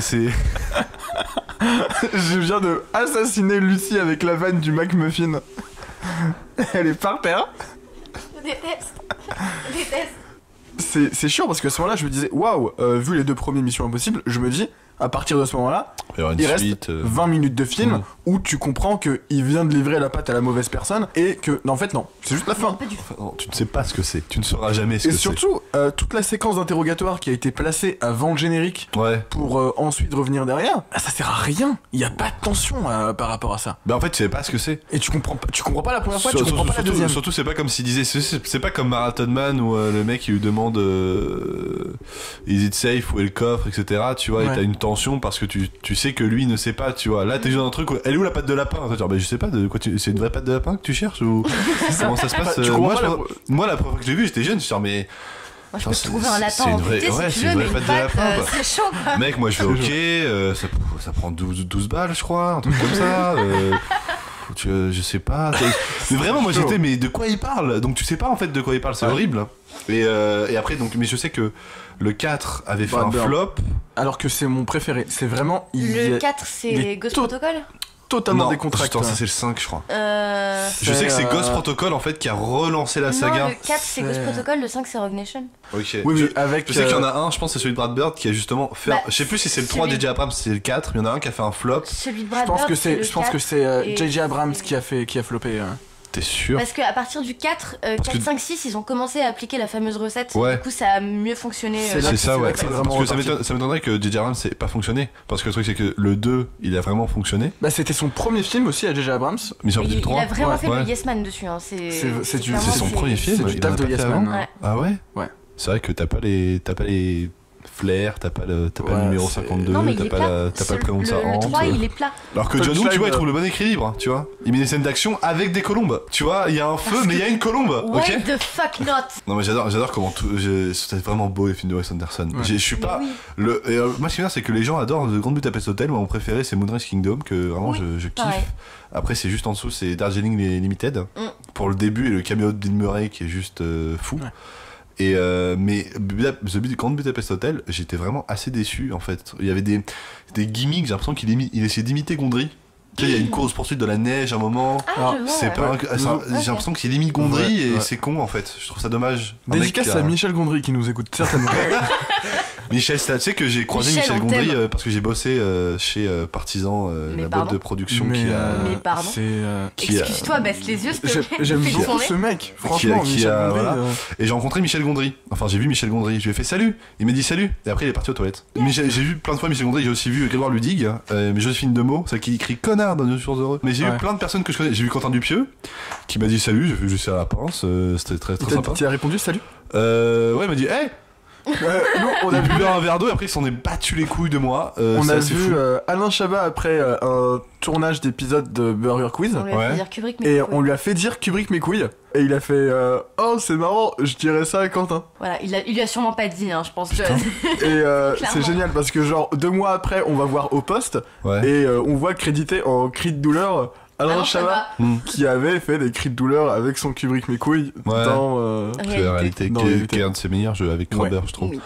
Je viens de assassiner Lucie avec la vanne du McMuffin. Elle est par terre. Je déteste. Je déteste. C'est chiant parce que à ce moment-là, je me disais, waouh, vu les deux premiers Missions Impossibles, je me dis, à partir de ce moment-là, il y aura une il reste suite. 20 minutes de film Mm. où tu comprends qu'il vient de livrer la patte à la mauvaise personne et que, non, en fait, non, c'est juste la fin. Pas du tout. Non, tu ne sais pas ce que c'est. Tu ne sauras jamais ce Et que c'est. surtout, toute la séquence d'interrogatoire qui a été placée avant le générique Ouais. pour ensuite revenir derrière, bah, ça sert à rien. Il n'y a pas de tension par rapport à ça. Bah en fait tu sais pas ce que c'est. Et tu comprends pas la première fois, tu comprends pas la deuxième. Surtout c'est pas comme s'il disait c'est pas comme Marathon Man où le mec il lui demande is it safe, où est le coffre, etc. Tu vois, Ouais. et t'as une tension parce que tu sais que lui ne sait pas, tu vois. Là t'es juste dans un truc où, elle est où la patte de lapin? Toi, tu dis, bah, je sais pas de quoi c'est une vraie patte de lapin que tu cherches ou comment ça se passe? Tu comprends moi, pas moi la première fois que je l'ai vu j'étais jeune, je suis genre mais Moi, je Putain, peux te trouver un c'est lapin une en vraie- VT ouais, si c'est tu veux, une mais vraie une patte de patte, lapin, quoi. c'est chaud quoi. mec moi je vais ok, ça prend 12 balles je crois, un truc comme ça. Je sais pas. Mais vraiment, moi j'étais, mais de quoi il parle? Donc tu sais pas en fait de quoi il parle, c'est Ouais. horrible. Et après, donc, mais je sais que le 4 avait fait Brad un Bird. flop. Alors que c'est mon préféré. C'est vraiment. Il Le est 4, il est c'est Ghost tot- Protocol totalement Non, décontracté. attends, ça c'est le 5, je crois. Je C'est, sais que c'est Ghost Protocol en fait qui a relancé la saga. Non, le 4 c'est Ghost Protocol, le 5 c'est Rogue Nation. Ok. Oui, je, oui, avec. je sais qu'il y en a un, je pense que c'est celui de Brad Bird qui a justement fait. Bah, Je sais plus si c'est le 3 celui- DJ Abrams, c'est le 4. Il y en a un qui a fait un flop. Celui de Je Brad pense Bird, que c'est, le je pense 4, que c'est et J.J. Abrams c'est- qui a floppé. T'es sûr? Parce qu'à partir du 4, 4, que- 5, 6, ils ont commencé à appliquer la fameuse recette. Ouais. Du coup, ça a mieux fonctionné. C'est là C'est ça, ouais. que c'est Parce vraiment que ça reparti. m'étonnerait que DJ Abrams n'ait pas fonctionné. Parce que le truc, c'est que le 2, il a vraiment fonctionné. Bah, c'était son premier film aussi à J.J. Abrams. Mission Il Impossible 3. a vraiment Ouais, fait ouais. le Yes Man dessus. Hein. C'est du- clairement, C'est son premier film. C'est du il en taf a de pas fait Yes avant. Man. Ouais. Ah ouais? Ouais. C'est vrai que t'as pas les flares, t'as pas le Ouais, numéro c'est- 52, Non, mais il t'as est pas plat. le prénom de sa Le hante. 3, il est plat. Alors que John Woo, Punchline, tu vois, il trouve le bon équilibre, tu vois. Il met des scènes d'action avec des colombes. Tu vois, il y a un feu, mais il y a une colombe. Why Ok. the fuck not? Non mais j'adore comment tout. C'était vraiment beau les films de Wes Anderson. Ouais. Je suis pas. Mais oui. Moi ce qui est bien c'est que les gens adorent The Grand Budapest Hotel. Moi mon préféré c'est Moonrise Kingdom que vraiment Oui, je kiffe. pareil. Après c'est juste en dessous c'est Darjeeling Limited. pour le début et le caméo de Bill Murray qui est juste fou. Ouais. Et mais The Grand Budapest Hotel, j'étais vraiment assez déçu en fait. Il y avait des gimmicks, j'ai l'impression qu'il essayait d'imiter Gondry. Tu sais, il y a une course poursuite de la neige à un moment. Ah, je vois, C'est ouais. pas Ok. j'ai l'impression qu'il imite Gondry Ouais, et ouais. c'est con en fait. Je trouve ça dommage. Un mec Dédicace qui a- à Michel Gondry qui nous écoute certainement. Michel, tu sais que j'ai croisé Michel, Michel on Gondry t'aime. parce que j'ai bossé chez Partisan, Mais la boîte pardon de production Mais, qui a. Mais pardon. c'est qui a- Excuse-toi, baisse les yeux, s'il te plaît. J'aime Fais beaucoup tourner. ce mec, franchement. qui Michel a- Gondry, voilà. Et j'ai rencontré Michel Gondry. Enfin, j'ai vu Michel Gondry. Je lui ai fait salut. Il m'a dit salut. Et après, il est parti aux toilettes. J'ai vu plein de fois Michel Gondry. J'ai aussi vu Grégoire Ludig, mais Joséphine Demeaux, celle qui écrit connard dans Nos jours heureux. Mais j'ai eu Ouais. plein de personnes que je connais. J'ai vu Quentin Dupieux qui m'a dit salut. J'ai vu juste à la pince. C'était très très sympa. Tu as répondu salut. Ouais, il m'a dit hey. Nous, on a On a vu, bu un verre d'eau et après ils s'en est battu les couilles de moi. on c'est a assez vu fou. Alain Chabat après un tournage d'épisode de Burger Quiz. On lui a Ouais. fait dire Kubrick, mais Et oui. on lui a fait dire Kubrick mes couilles. Et il a fait oh, c'est marrant, je dirais ça à Quentin. Voilà, il lui a sûrement pas dit, hein, je pense que. Putain. Et Clairement. c'est génial parce que, genre, 2 mois après, on va voir au poste Ouais. et on voit crédité en cri de douleur Alain Alors, Chabat Hmm. qui avait fait des cris de douleur avec son Kubrick mes couilles Ouais. dans. C'est la réalité, Dans qui réalité. est un de ses meilleurs jeux avec Ouais. Robert, je trouve. Oui.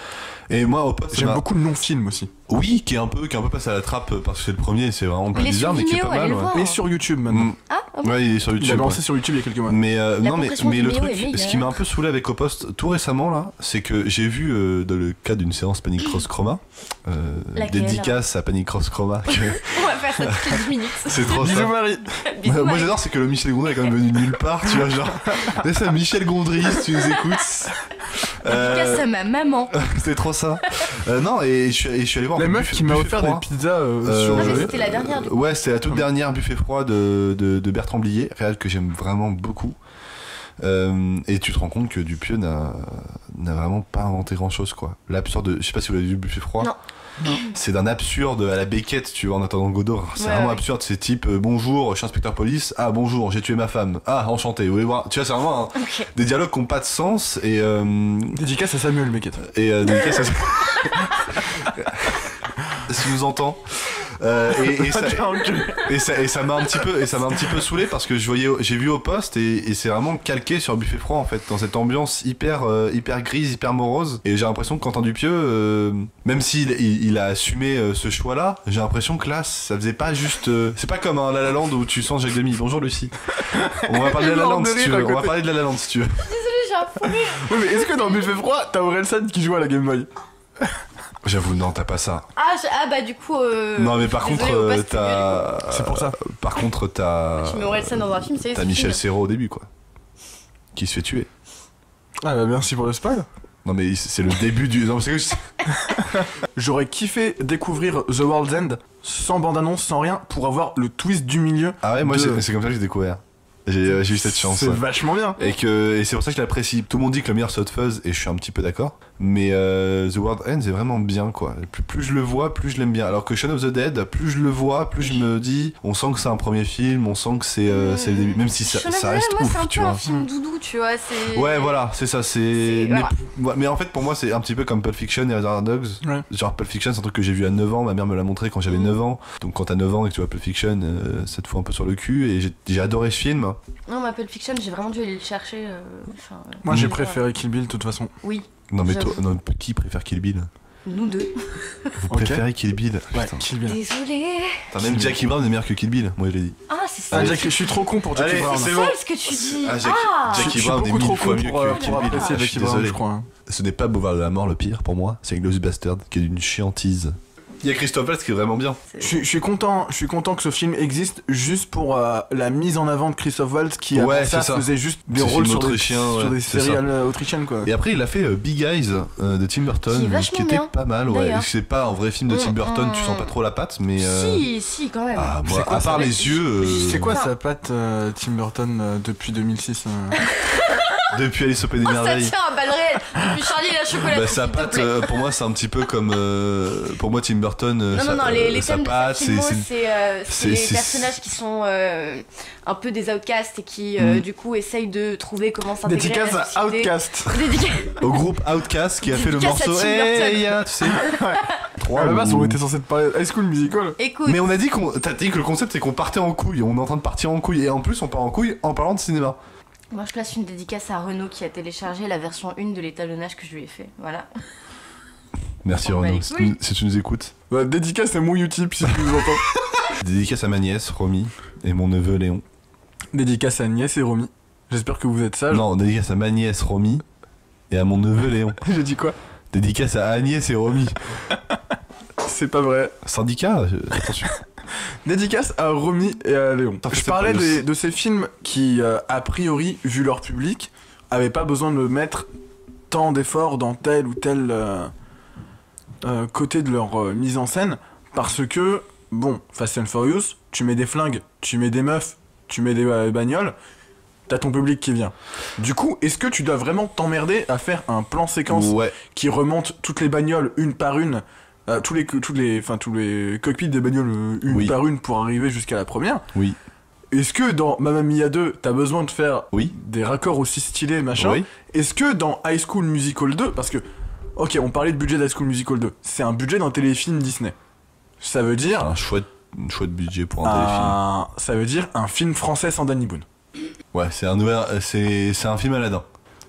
Et moi, au poste, ça J'aime m'a- beaucoup le non-film aussi. Oui, qui est un peu passé à la trappe parce que c'est le premier, c'est vraiment pas Il est bizarre, sur mais qui est Vimeo, pas mal. allez le Ouais. voir. Et sur YouTube maintenant. Mm. Ah, bon. Ouais, il est sur Il a YouTube. lancé ouais. sur YouTube il y a quelques mois. Mais non, mais, compression mais le Vimeo truc, est ce qui m'a un peu saoulé avec Au Poste tout récemment là, c'est que j'ai vu dans le cas d'une séance Panic Cross Chroma, Laquelle dédicace à Panic Cross Chroma, que On va faire ça toutes les 10 minutes. c'est trop Bisous ça. Marie. Bisous, Moi Marie. j'adore, c'est que le Michel Gondry est quand même venu de nulle part, tu vois, genre. Laisse à Michel Gondry si tu nous écoutes. Dédicace à ma maman. C'était trop ça. Non, et je suis allé voir La un meuf buffet- qui m'a buffet offert froid. des pizzas Euh, sur Ah, mais ouais. c'était la dernière du coup. Ouais, c'était la toute dernière buffet froid de Bertrand Blier, réal que j'aime vraiment beaucoup. Et tu te rends compte que Dupieux n'a vraiment pas inventé grand chose quoi. L'absurde, je sais pas si vous avez vu buffet froid. Non. C'est d'un absurde à la Beckett, tu vois, en attendant Godot. C'est Ouais, vraiment ouais. absurde. C'est type bonjour, je suis inspecteur police. Ah bonjour, j'ai tué ma femme. Ah enchanté. Vous voulez voir. Tu vois, c'est vraiment Ok. des dialogues qui n'ont pas de sens et Dédicace à Samuel Beckett. dédicace à si nous entend. Et ça m'a un petit peu saoulé parce que j'ai vu Au Poste et c'est vraiment calqué sur Buffet Froid en fait, dans cette ambiance hyper grise, hyper morose. Et j'ai l'impression que Quentin Dupieux, même s'il il a assumé ce choix-là, j'ai l'impression que là ça faisait pas juste. C'est pas comme un La La Land où tu sens Jacques Demy. Bonjour Lucie. On va parler de La La Land si tu veux. On va parler de La La Land si tu veux. J'ai un fou rire. Oui, mais est-ce que dans Buffet Froid, t'as Orelsan qui joue à la Game Boy? J'avoue, non, t'as pas ça. Ah, bah du coup. Non, mais par contre, désolée, au poste, t'as. C'est pour ça. Par contre, t'as. Tu mets Orelsan dans un film, c'est. T'as Michel Serrault au début, quoi. Qui se fait tuer. Ah bah merci pour le spoil. Non, mais c'est le début du. Non, mais c'est que J'aurais kiffé découvrir The World's End sans bande-annonce, sans rien, pour avoir le twist du milieu. Ah ouais, moi, de- c'est comme ça que j'ai découvert. J'ai eu cette chance. C'est Ouais. vachement bien. Et c'est pour ça que je l'apprécie. Tout le monde dit que le meilleur c'est Hot Fuzz et je suis un petit peu d'accord. Mais The World Ends est vraiment bien quoi. Plus je le vois, plus je l'aime bien. Alors que Shaun of the Dead, plus je le vois, plus je me dis, on sent que c'est un premier film, on sent que c'est le début. Même si ça reste moi, c'est ouf, un tu peu un vois. film doudou, tu vois. C'est. Ouais, voilà, c'est ça. voilà. Mais en fait, pour moi, c'est un petit peu comme Pulp Fiction et Reservoir Dogs. Ouais. Genre, Pulp Fiction, c'est un truc que j'ai vu à 9 ans. Ma mère me l'a montré quand j'avais 9 ans. Donc, quand t'as 9 ans et que tu vois Pulp Fiction, ça te fout un peu sur le cul. Et j'ai adoré ce film. Non, ma Pulp Fiction, j'ai vraiment dû aller le chercher. Enfin, Moi j'ai voilà. préféré Kill Bill de toute façon. Oui, Non, mais J'avoue. toi, non, qui préfère Kill Bill? nous deux. Vous Ok. préférez Kill Bill? Ouais, Putain. Kill Bill. Désolée. Putain, même Jackie Brown est meilleur que Kill Bill, moi je l'ai dit. Ah, c'est ça. Ah Jack, je suis trop con pour Jackie Allez, Brown. c'est C'est bon. ça ce que tu dis. Ah, Je Jackie suis Brown est beaucoup trop mille fois con mieux pour, que pour Kill Bill. apprécier Ah, je Jackie suis Brown, désolé. je crois. hein. Ce n'est pas Boulevard de la Mort le pire pour moi, c'est Glorious Bastard qui est d'une chiantise. Il y a Christophe Waltz qui est vraiment bien. Je suis content que ce film existe juste pour la mise en avant de Christophe Waltz qui Ouais, avant ça c'est ça. faisait juste des C'est rôles film sur des, autrichien, sur ouais, des c'est séries ça. autrichiennes quoi. Et après, il a fait Big Eyes de Tim Burton, Qui est vachement était bien, pas mal. Ouais, d'ailleurs. c'est pas un vrai film de Tim Burton, tu sens pas trop la patte, mais. Si, quand même. Ah, moi, C'est quoi, à part ça les yeux. C'est quoi Enfin. sa patte Tim Burton depuis 2006 Depuis Alice au Pays des Oh, ça Merveilles. tient à balles réelles. Depuis Charlie et la chocolaterie. Bah, sa s'il te patte, plaît. pour moi, c'est un petit peu comme. Pour moi, Tim Burton. Non, les sa thèmes de patte, sa filmo, c'est les c'est- personnages qui sont un peu des outcasts et qui, du coup, essayent de trouver comment s'intégrer Dédicace à la à société. Outcast. Dédicace. Au groupe Outcast qui a fait le Dédicace à morceau Tim Burton. Hey ya, tu sais. Trois À la base ou- on était censé te parler de High School Musical. Écoute, Mais on a dit t'as dit que le concept c'est qu'on partait en couille, on est en train de partir en couille et en plus on part en couille en parlant de cinéma. Moi, je place une dédicace à Renaud qui a téléchargé la version 1 de l'étalonnage que je lui ai fait. Voilà. Merci Oh, Renaud, bah, si, oui. si tu nous écoutes. Bah, dédicace à mon Utip si tu nous entends. Dédicace à ma nièce, Romy, et mon neveu Léon. Dédicace à Agnès et Romy. J'espère que vous êtes sages. Non, dédicace à ma nièce, Romy, et à mon neveu Léon. J'ai dit quoi? Dédicace à Agnès et Romy. C'est pas vrai. Syndicat, attention. Dédicace à Romy et à Léon. Putain, Je c'est parlais pas le- de ces films qui, a priori, vu leur public, avaient pas besoin de mettre tant d'efforts dans tel ou tel côté de leur mise en scène, parce que, bon, Fast and Furious, tu mets des flingues, tu mets des meufs, tu mets des bagnoles, t'as ton public qui vient. Du coup, est-ce que tu dois vraiment t'emmerder à faire un plan séquence Ouais. qui remonte toutes les bagnoles une par une, tous les cockpits des bagnoles une Oui. par une pour arriver jusqu'à la première? Oui. Est-ce que dans Mamma Mia 2, t'as besoin de faire Oui. des raccords aussi stylés, machin? Oui. Est-ce que dans High School Musical 2, parce que, ok, on parlait de budget d'High School Musical 2, c'est un budget d'un téléfilm Disney. Ça veut dire... Un chouette budget pour un téléfilm. Ça veut dire un film français sans Danny Boone. Ouais, c'est un film Aladdin.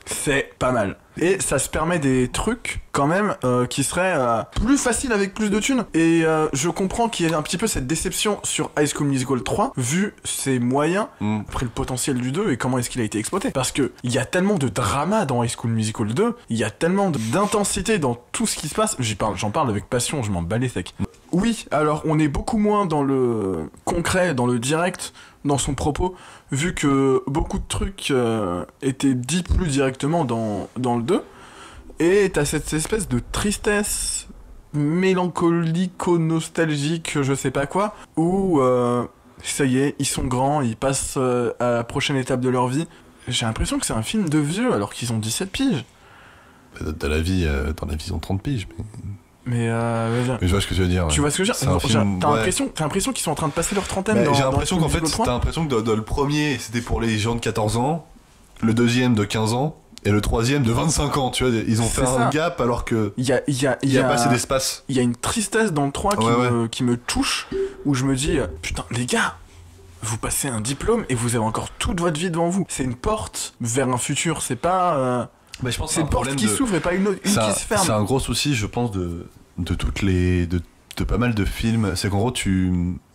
C'est pas mal. Et ça se permet des trucs, quand même, qui seraient plus faciles avec plus de thunes. Et je comprends qu'il y ait un petit peu cette déception sur High School Musical 3, vu ses moyens, après le potentiel du 2 et comment est-ce qu'il a été exploité. Parce que il y a tellement de drama dans High School Musical 2, il y a tellement d'intensité dans tout ce qui se passe. J'en parle avec passion, je m'en bats les steaks. Oui, alors on est beaucoup moins dans le concret, dans le direct, dans son propos, vu que beaucoup de trucs étaient dits plus directement dans le 2. Et t'as cette espèce de tristesse mélancolico-nostalgique, je sais pas quoi, où ça y est, ils sont grands, ils passent à la prochaine étape de leur vie. J'ai l'impression que c'est un film de vieux alors qu'ils ont 17 piges. Dans la vie, ils ont 30 piges. Mais Mais je vois ce que tu veux dire. tu vois ce que je veux C'est dire? un film, T'as ouais. l'impression qu'ils sont en train de passer leur trentaine Bah, dans j'ai dans l'impression High qu'en School fait, Musical 3. t'as l'impression que dans le premier, c'était pour les gens de 14 ans, le deuxième de 15 ans, et le troisième de 25 ans, tu vois. Ils ont C'est fait ça. un gap alors que Il y a pas assez d'espace. Il y a une tristesse dans le 3 qui me touche, où je me dis, putain, les gars, vous passez un diplôme et vous avez encore toute votre vie devant vous. C'est une porte vers un futur, c'est pas... Bah, je pense c'est une porte qui s'ouvre et pas une qui se C'est ferme. un gros souci, je pense, de toutes les... de pas mal de films. C'est qu'en gros,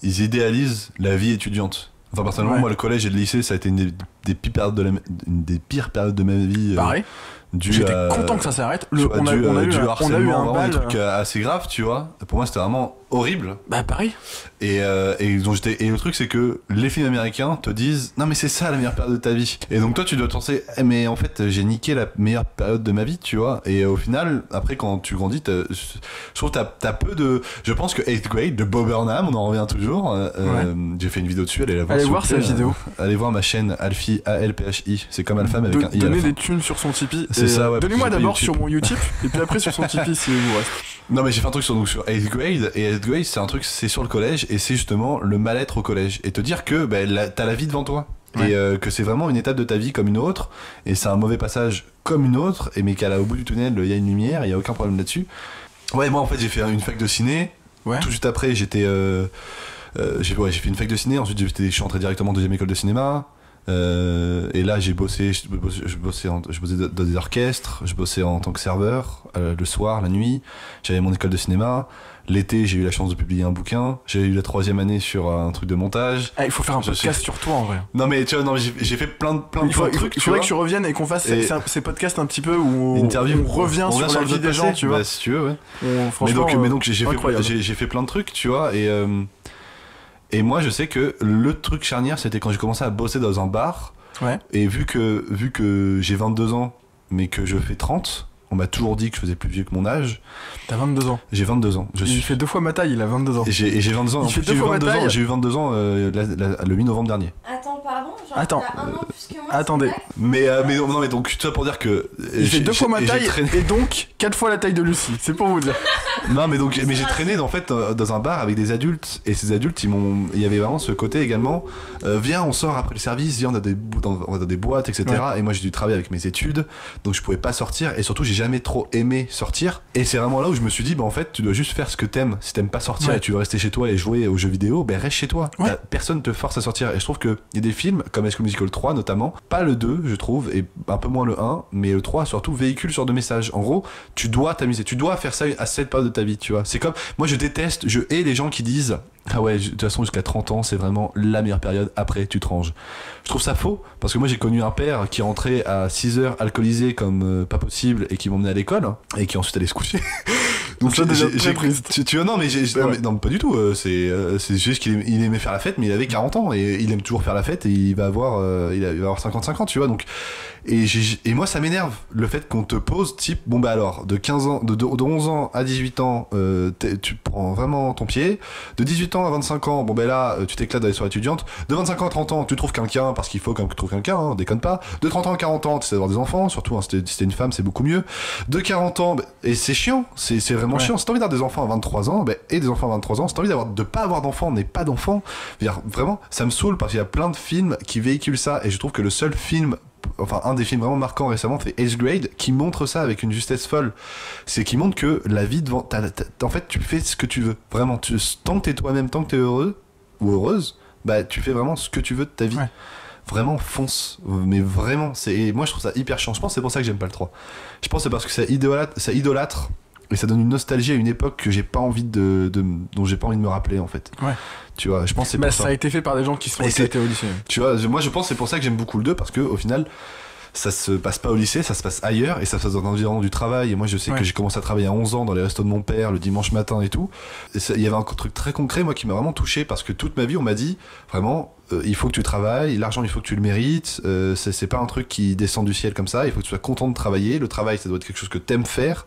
ils idéalisent la vie étudiante. Enfin, personnellement, Ouais. moi, le collège et le lycée, ça a été une des pires périodes de ma vie. Pareil, Dû j'étais à- content que ça s'arrête. tu vois, On a dû eu au un harcèlement, vraiment des bal... trucs assez graves, tu vois. Pour moi, c'était vraiment horrible. Bah pareil. Et le truc, c'est que les films américains te disent non, mais c'est ça la meilleure période de ta vie. Et donc, toi, tu dois penser, mais en fait, j'ai niqué la meilleure période de ma vie, tu vois. Et au final, après, quand tu grandis, je trouve que t'as peu de. Je pense que 8th Grade de Bob Burnham, on en revient toujours. J'ai fait une vidéo dessus, allez la voir. Allez s'il vous voir sa plaît. vidéo. Allez voir ma chaîne Alfie, A-L-P-H-I. C'est comme Alpha, mais avec un I. à la Donner fin. des thunes sur son Tipeee. C'est et, ça, ouais, Donnez-moi parce que j'ai d'abord pas sur mon Utip, et puis après sur son Tipeee si vous reste. Non, mais j'ai fait un truc sur 8th Grade, et 8th Grade, c'est un truc, c'est sur le collège, et c'est justement le mal-être au collège. Et te dire que t'as la vie devant toi. Ouais. Et que c'est vraiment une étape de ta vie comme une autre, et c'est un mauvais passage comme une autre, et mais qu'au bout du tunnel, il y a une lumière, il y a aucun problème là-dessus. Ouais, moi en fait, j'ai fait une fac de ciné. Ouais. Tout de suite après, j'ai fait une fac de ciné, ensuite je suis entré directement en deuxième école de cinéma. Et là j'ai bossé dans des orchestres, je bossais en tant que serveur le soir, la nuit, j'avais mon école de cinéma. L'été j'ai eu la chance de publier un bouquin, j'ai eu la 3e année sur un truc de montage. Ah, il faut faire un Je podcast sur toi en vrai. Non mais tu vois, non, j'ai fait plein de Il faudrait trucs. que tu reviennes et qu'on fasse Et- ces podcasts un petit peu où Interview, on revient sur la le vie des gens, passé, tu vois. bah, si tu veux, ouais. Mais Franchement, donc incroyable. j'ai fait plein de trucs, tu vois, et moi je sais que le truc charnière c'était quand j'ai commencé à bosser dans un bar. Ouais. Et vu que j'ai 22 ans mais que je fais 30, on m'a toujours dit que je faisais plus vieux que mon âge. T'as 22 ans. J'ai 22 ans. Il fait 2 fois ma taille, il a 22 ans. Et j'ai 22 ans. Il En fait fait, deux fois ma taille. J'ai eu 22 ans le 8 novembre dernier. Attends, pardon, genre, Attends, t'as un an plus que moi. attendez. Mais non, mais donc tout ça pour dire que Il fait 2 fois ma taille traîné... et donc 4 fois la taille de Lucie. C'est pour vous dire. Non, mais j'ai traîné en fait dans un bar avec des adultes, et ces adultes il y avait vraiment ce côté également. Viens, on sort après le service, viens, on va dans des boîtes, etc. Ouais. Et moi j'ai dû travailler avec mes études, donc je pouvais pas sortir, et surtout j'ai jamais trop aimé sortir. Et c'est vraiment là où je me suis dit, bah en fait tu dois juste faire ce que t'aimes. Si t'aimes pas sortir Ouais. et tu veux rester chez toi et jouer aux jeux vidéo, ben reste chez toi. Ouais. Personne te force à sortir. Et je trouve que il y a des films comme comme High School Musical 3 notamment, pas le 2 je trouve, et un peu moins le 1, mais le 3 surtout véhicule ce genre de message. En gros, tu dois t'amuser, tu dois faire ça à cette période de ta vie, tu vois. C'est comme, moi je hais les gens qui disent ah ouais, de toute façon jusqu'à 30 ans c'est vraiment la meilleure période, après tu te ranges. Je trouve ça faux, parce que moi j'ai connu un père qui rentrait à 6h alcoolisé comme pas possible et qui m'emmenait à l'école, hein, et qui ensuite allait se coucher. Donc ça déjà j'ai tu vois, non mais non, mais pas du tout, c'est juste qu'il aimait faire la fête, mais il avait 40 ans et il aime toujours faire la fête, et il va avoir 55 ans, tu vois. Donc et moi ça m'énerve le fait qu'on te pose type bon bah alors de 15 ans de 11 ans à 18 ans tu prends vraiment ton pied, de 18 ans à 25 ans bon ben là tu t'éclates dans les soirées étudiantes, de 25 ans à 30 ans tu trouves quelqu'un parce qu'il faut quand même que tu trouves quelqu'un, hein, déconne pas, de 30 ans à 40 ans tu essaies d'avoir des enfants, surtout hein, si t'es une femme c'est beaucoup mieux, de 40 ans et c'est chiant, c'est vraiment chiant. Si t'as envie d'avoir des enfants à 23 ans et des enfants à 23 ans, si t'as envie de pas avoir d'enfants, n'aie pas d'enfants. Vraiment ça me saoule, parce qu'il y a plein de films qui véhiculent ça, et je trouve que le seul film, enfin un des films vraiment marquants récemment, c'est 8th Grade, qui montre ça avec une justesse folle. C'est qui montre que la vie devant en fait tu fais ce que tu veux, vraiment tant que t'es toi-même, tant que t'es heureux ou heureuse, bah tu fais vraiment ce que tu veux de ta vie. Vraiment fonce, mais vraiment moi je trouve ça hyper chiant. Je pense que c'est pour ça que j'aime pas le 3. Je pense que c'est parce que ça idolâtre et ça donne une nostalgie à une époque que j'ai pas envie dont j'ai pas envie de me rappeler en fait. Tu vois, je pense que c'est pour ça. Ça a été fait par des gens qui sont éclatés au lycée. Tu vois, moi je pense que c'est pour ça que j'aime beaucoup le 2, parce que au final ça se passe pas au lycée, ça se passe ailleurs, et ça se passe dans l'environnement du travail. Et moi je sais que j'ai commencé à travailler à 11 ans dans les restos de mon père le dimanche matin et tout. Il y avait un truc très concret moi qui m'a vraiment touché, parce que toute ma vie on m'a dit vraiment il faut que tu travailles, l'argent il faut que tu le mérites, c'est pas un truc qui descend du ciel comme ça, il faut que tu sois content de travailler, le travail ça doit être quelque chose que t'aimes faire,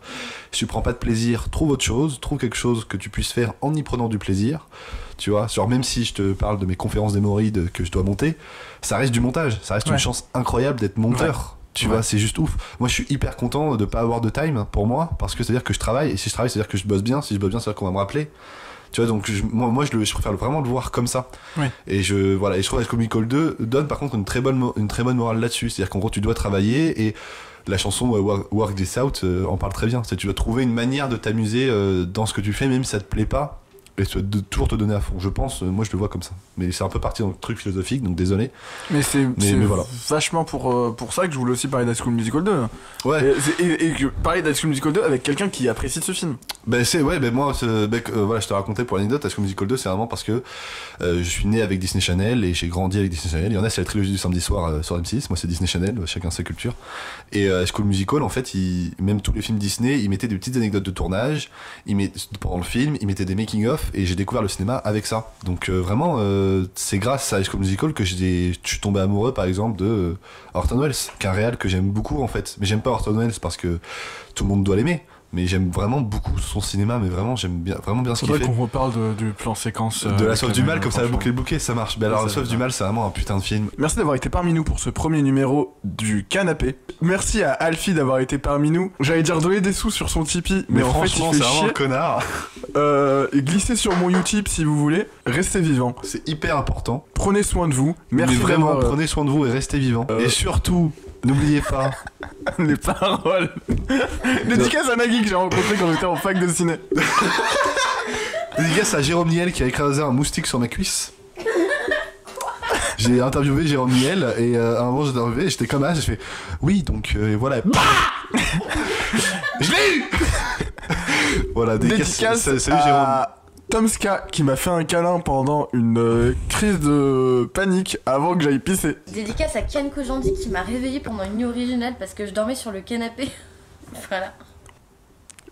si tu prends pas de plaisir, trouve autre chose, trouve quelque chose que tu puisses faire en y prenant du plaisir, tu vois. Genre même si je te parle de mes conférences d'hémorroïdes que je dois monter, ça reste du montage, ça reste une chance incroyable d'être monteur. Tu vois, c'est juste ouf. Moi, je suis hyper content de pas avoir de time pour moi, parce que c'est-à-dire que je travaille, et si je travaille, c'est-à-dire que je bosse bien. Si je bosse bien, c'est-à-dire qu'on va me rappeler. Tu vois, donc moi je préfère vraiment le voir comme ça. Et je trouve que High School Musical 2 donne par contre une très bonne morale là-dessus. C'est-à-dire qu'en gros, tu dois travailler, et la chanson Work This Out en parle très bien. C'est-à-dire que tu dois trouver une manière de t'amuser dans ce que tu fais, même si ça te plaît pas, et de toujours te donner à fond. Je pense, moi je le vois comme ça, mais c'est un peu parti dans le truc philosophique, donc désolé, mais c'est voilà. Vachement pour ça que je voulais aussi parler d'High School Musical 2 et que parler d'High School Musical 2 avec quelqu'un qui apprécie ce film. Moi voilà, je te racontais pour l'anecdote, High School Musical 2 c'est vraiment parce que je suis né avec Disney Channel et j'ai grandi avec Disney Channel. Il y en a c'est la trilogie du samedi soir sur M6, moi c'est Disney Channel, chacun sa culture. Et High School Musical en fait même tous les films Disney ils mettaient des petites anecdotes de tournage, pendant le film ils mettaient des making of, et j'ai découvert le cinéma avec ça. Donc vraiment c'est grâce à High School Musical que je suis tombé amoureux par exemple de Orson Welles, qui est un réal que j'aime beaucoup en fait. Mais j'aime pas Orson Welles parce que tout le monde doit l'aimer, mais j'aime vraiment beaucoup son cinéma, mais vraiment j'aime vraiment bien ce qu'il fait. Faudrait qu'on reparle du plan séquence de La Soif du Mal, comme ça, boucler le bouquet, ça marche. Mais alors La Soif du Mal c'est vraiment un putain de film. Merci d'avoir été parmi nous pour ce premier numéro du Canapé. Merci à Alfie d'avoir été parmi nous. J'allais dire donner des sous sur son Tipeee, mais en fait il fait c'est vraiment chier. un connard. Glissez sur mon Utip si vous voulez. Restez vivants. C'est hyper important. Prenez soin de vous. Merci mais vraiment, d'avoir, prenez soin de vous et restez vivants. Et surtout, n'oubliez pas les paroles. Dédicace à Nagui que j'ai rencontré quand j'étais en fac de ciné. Dédicace à Jérôme Niel qui a écrasé un moustique sur ma cuisse. J'ai interviewé Jérôme Niel et à un moment j'ai interviewé et j'étais comme ça, j'ai fait oui donc voilà. Je l'ai eu. Voilà, dédicace salut Jérôme. Tomska qui m'a fait un câlin pendant une crise de panique avant que j'aille pisser. Dédicace à Ken Kojandi qui m'a réveillée pendant une nuit originale parce que je dormais sur le canapé. Voilà.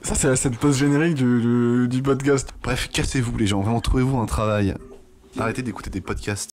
Ça c'est la scène post-générique du podcast. Bref, cassez-vous les gens, vraiment trouvez-vous un travail. Arrêtez d'écouter des podcasts.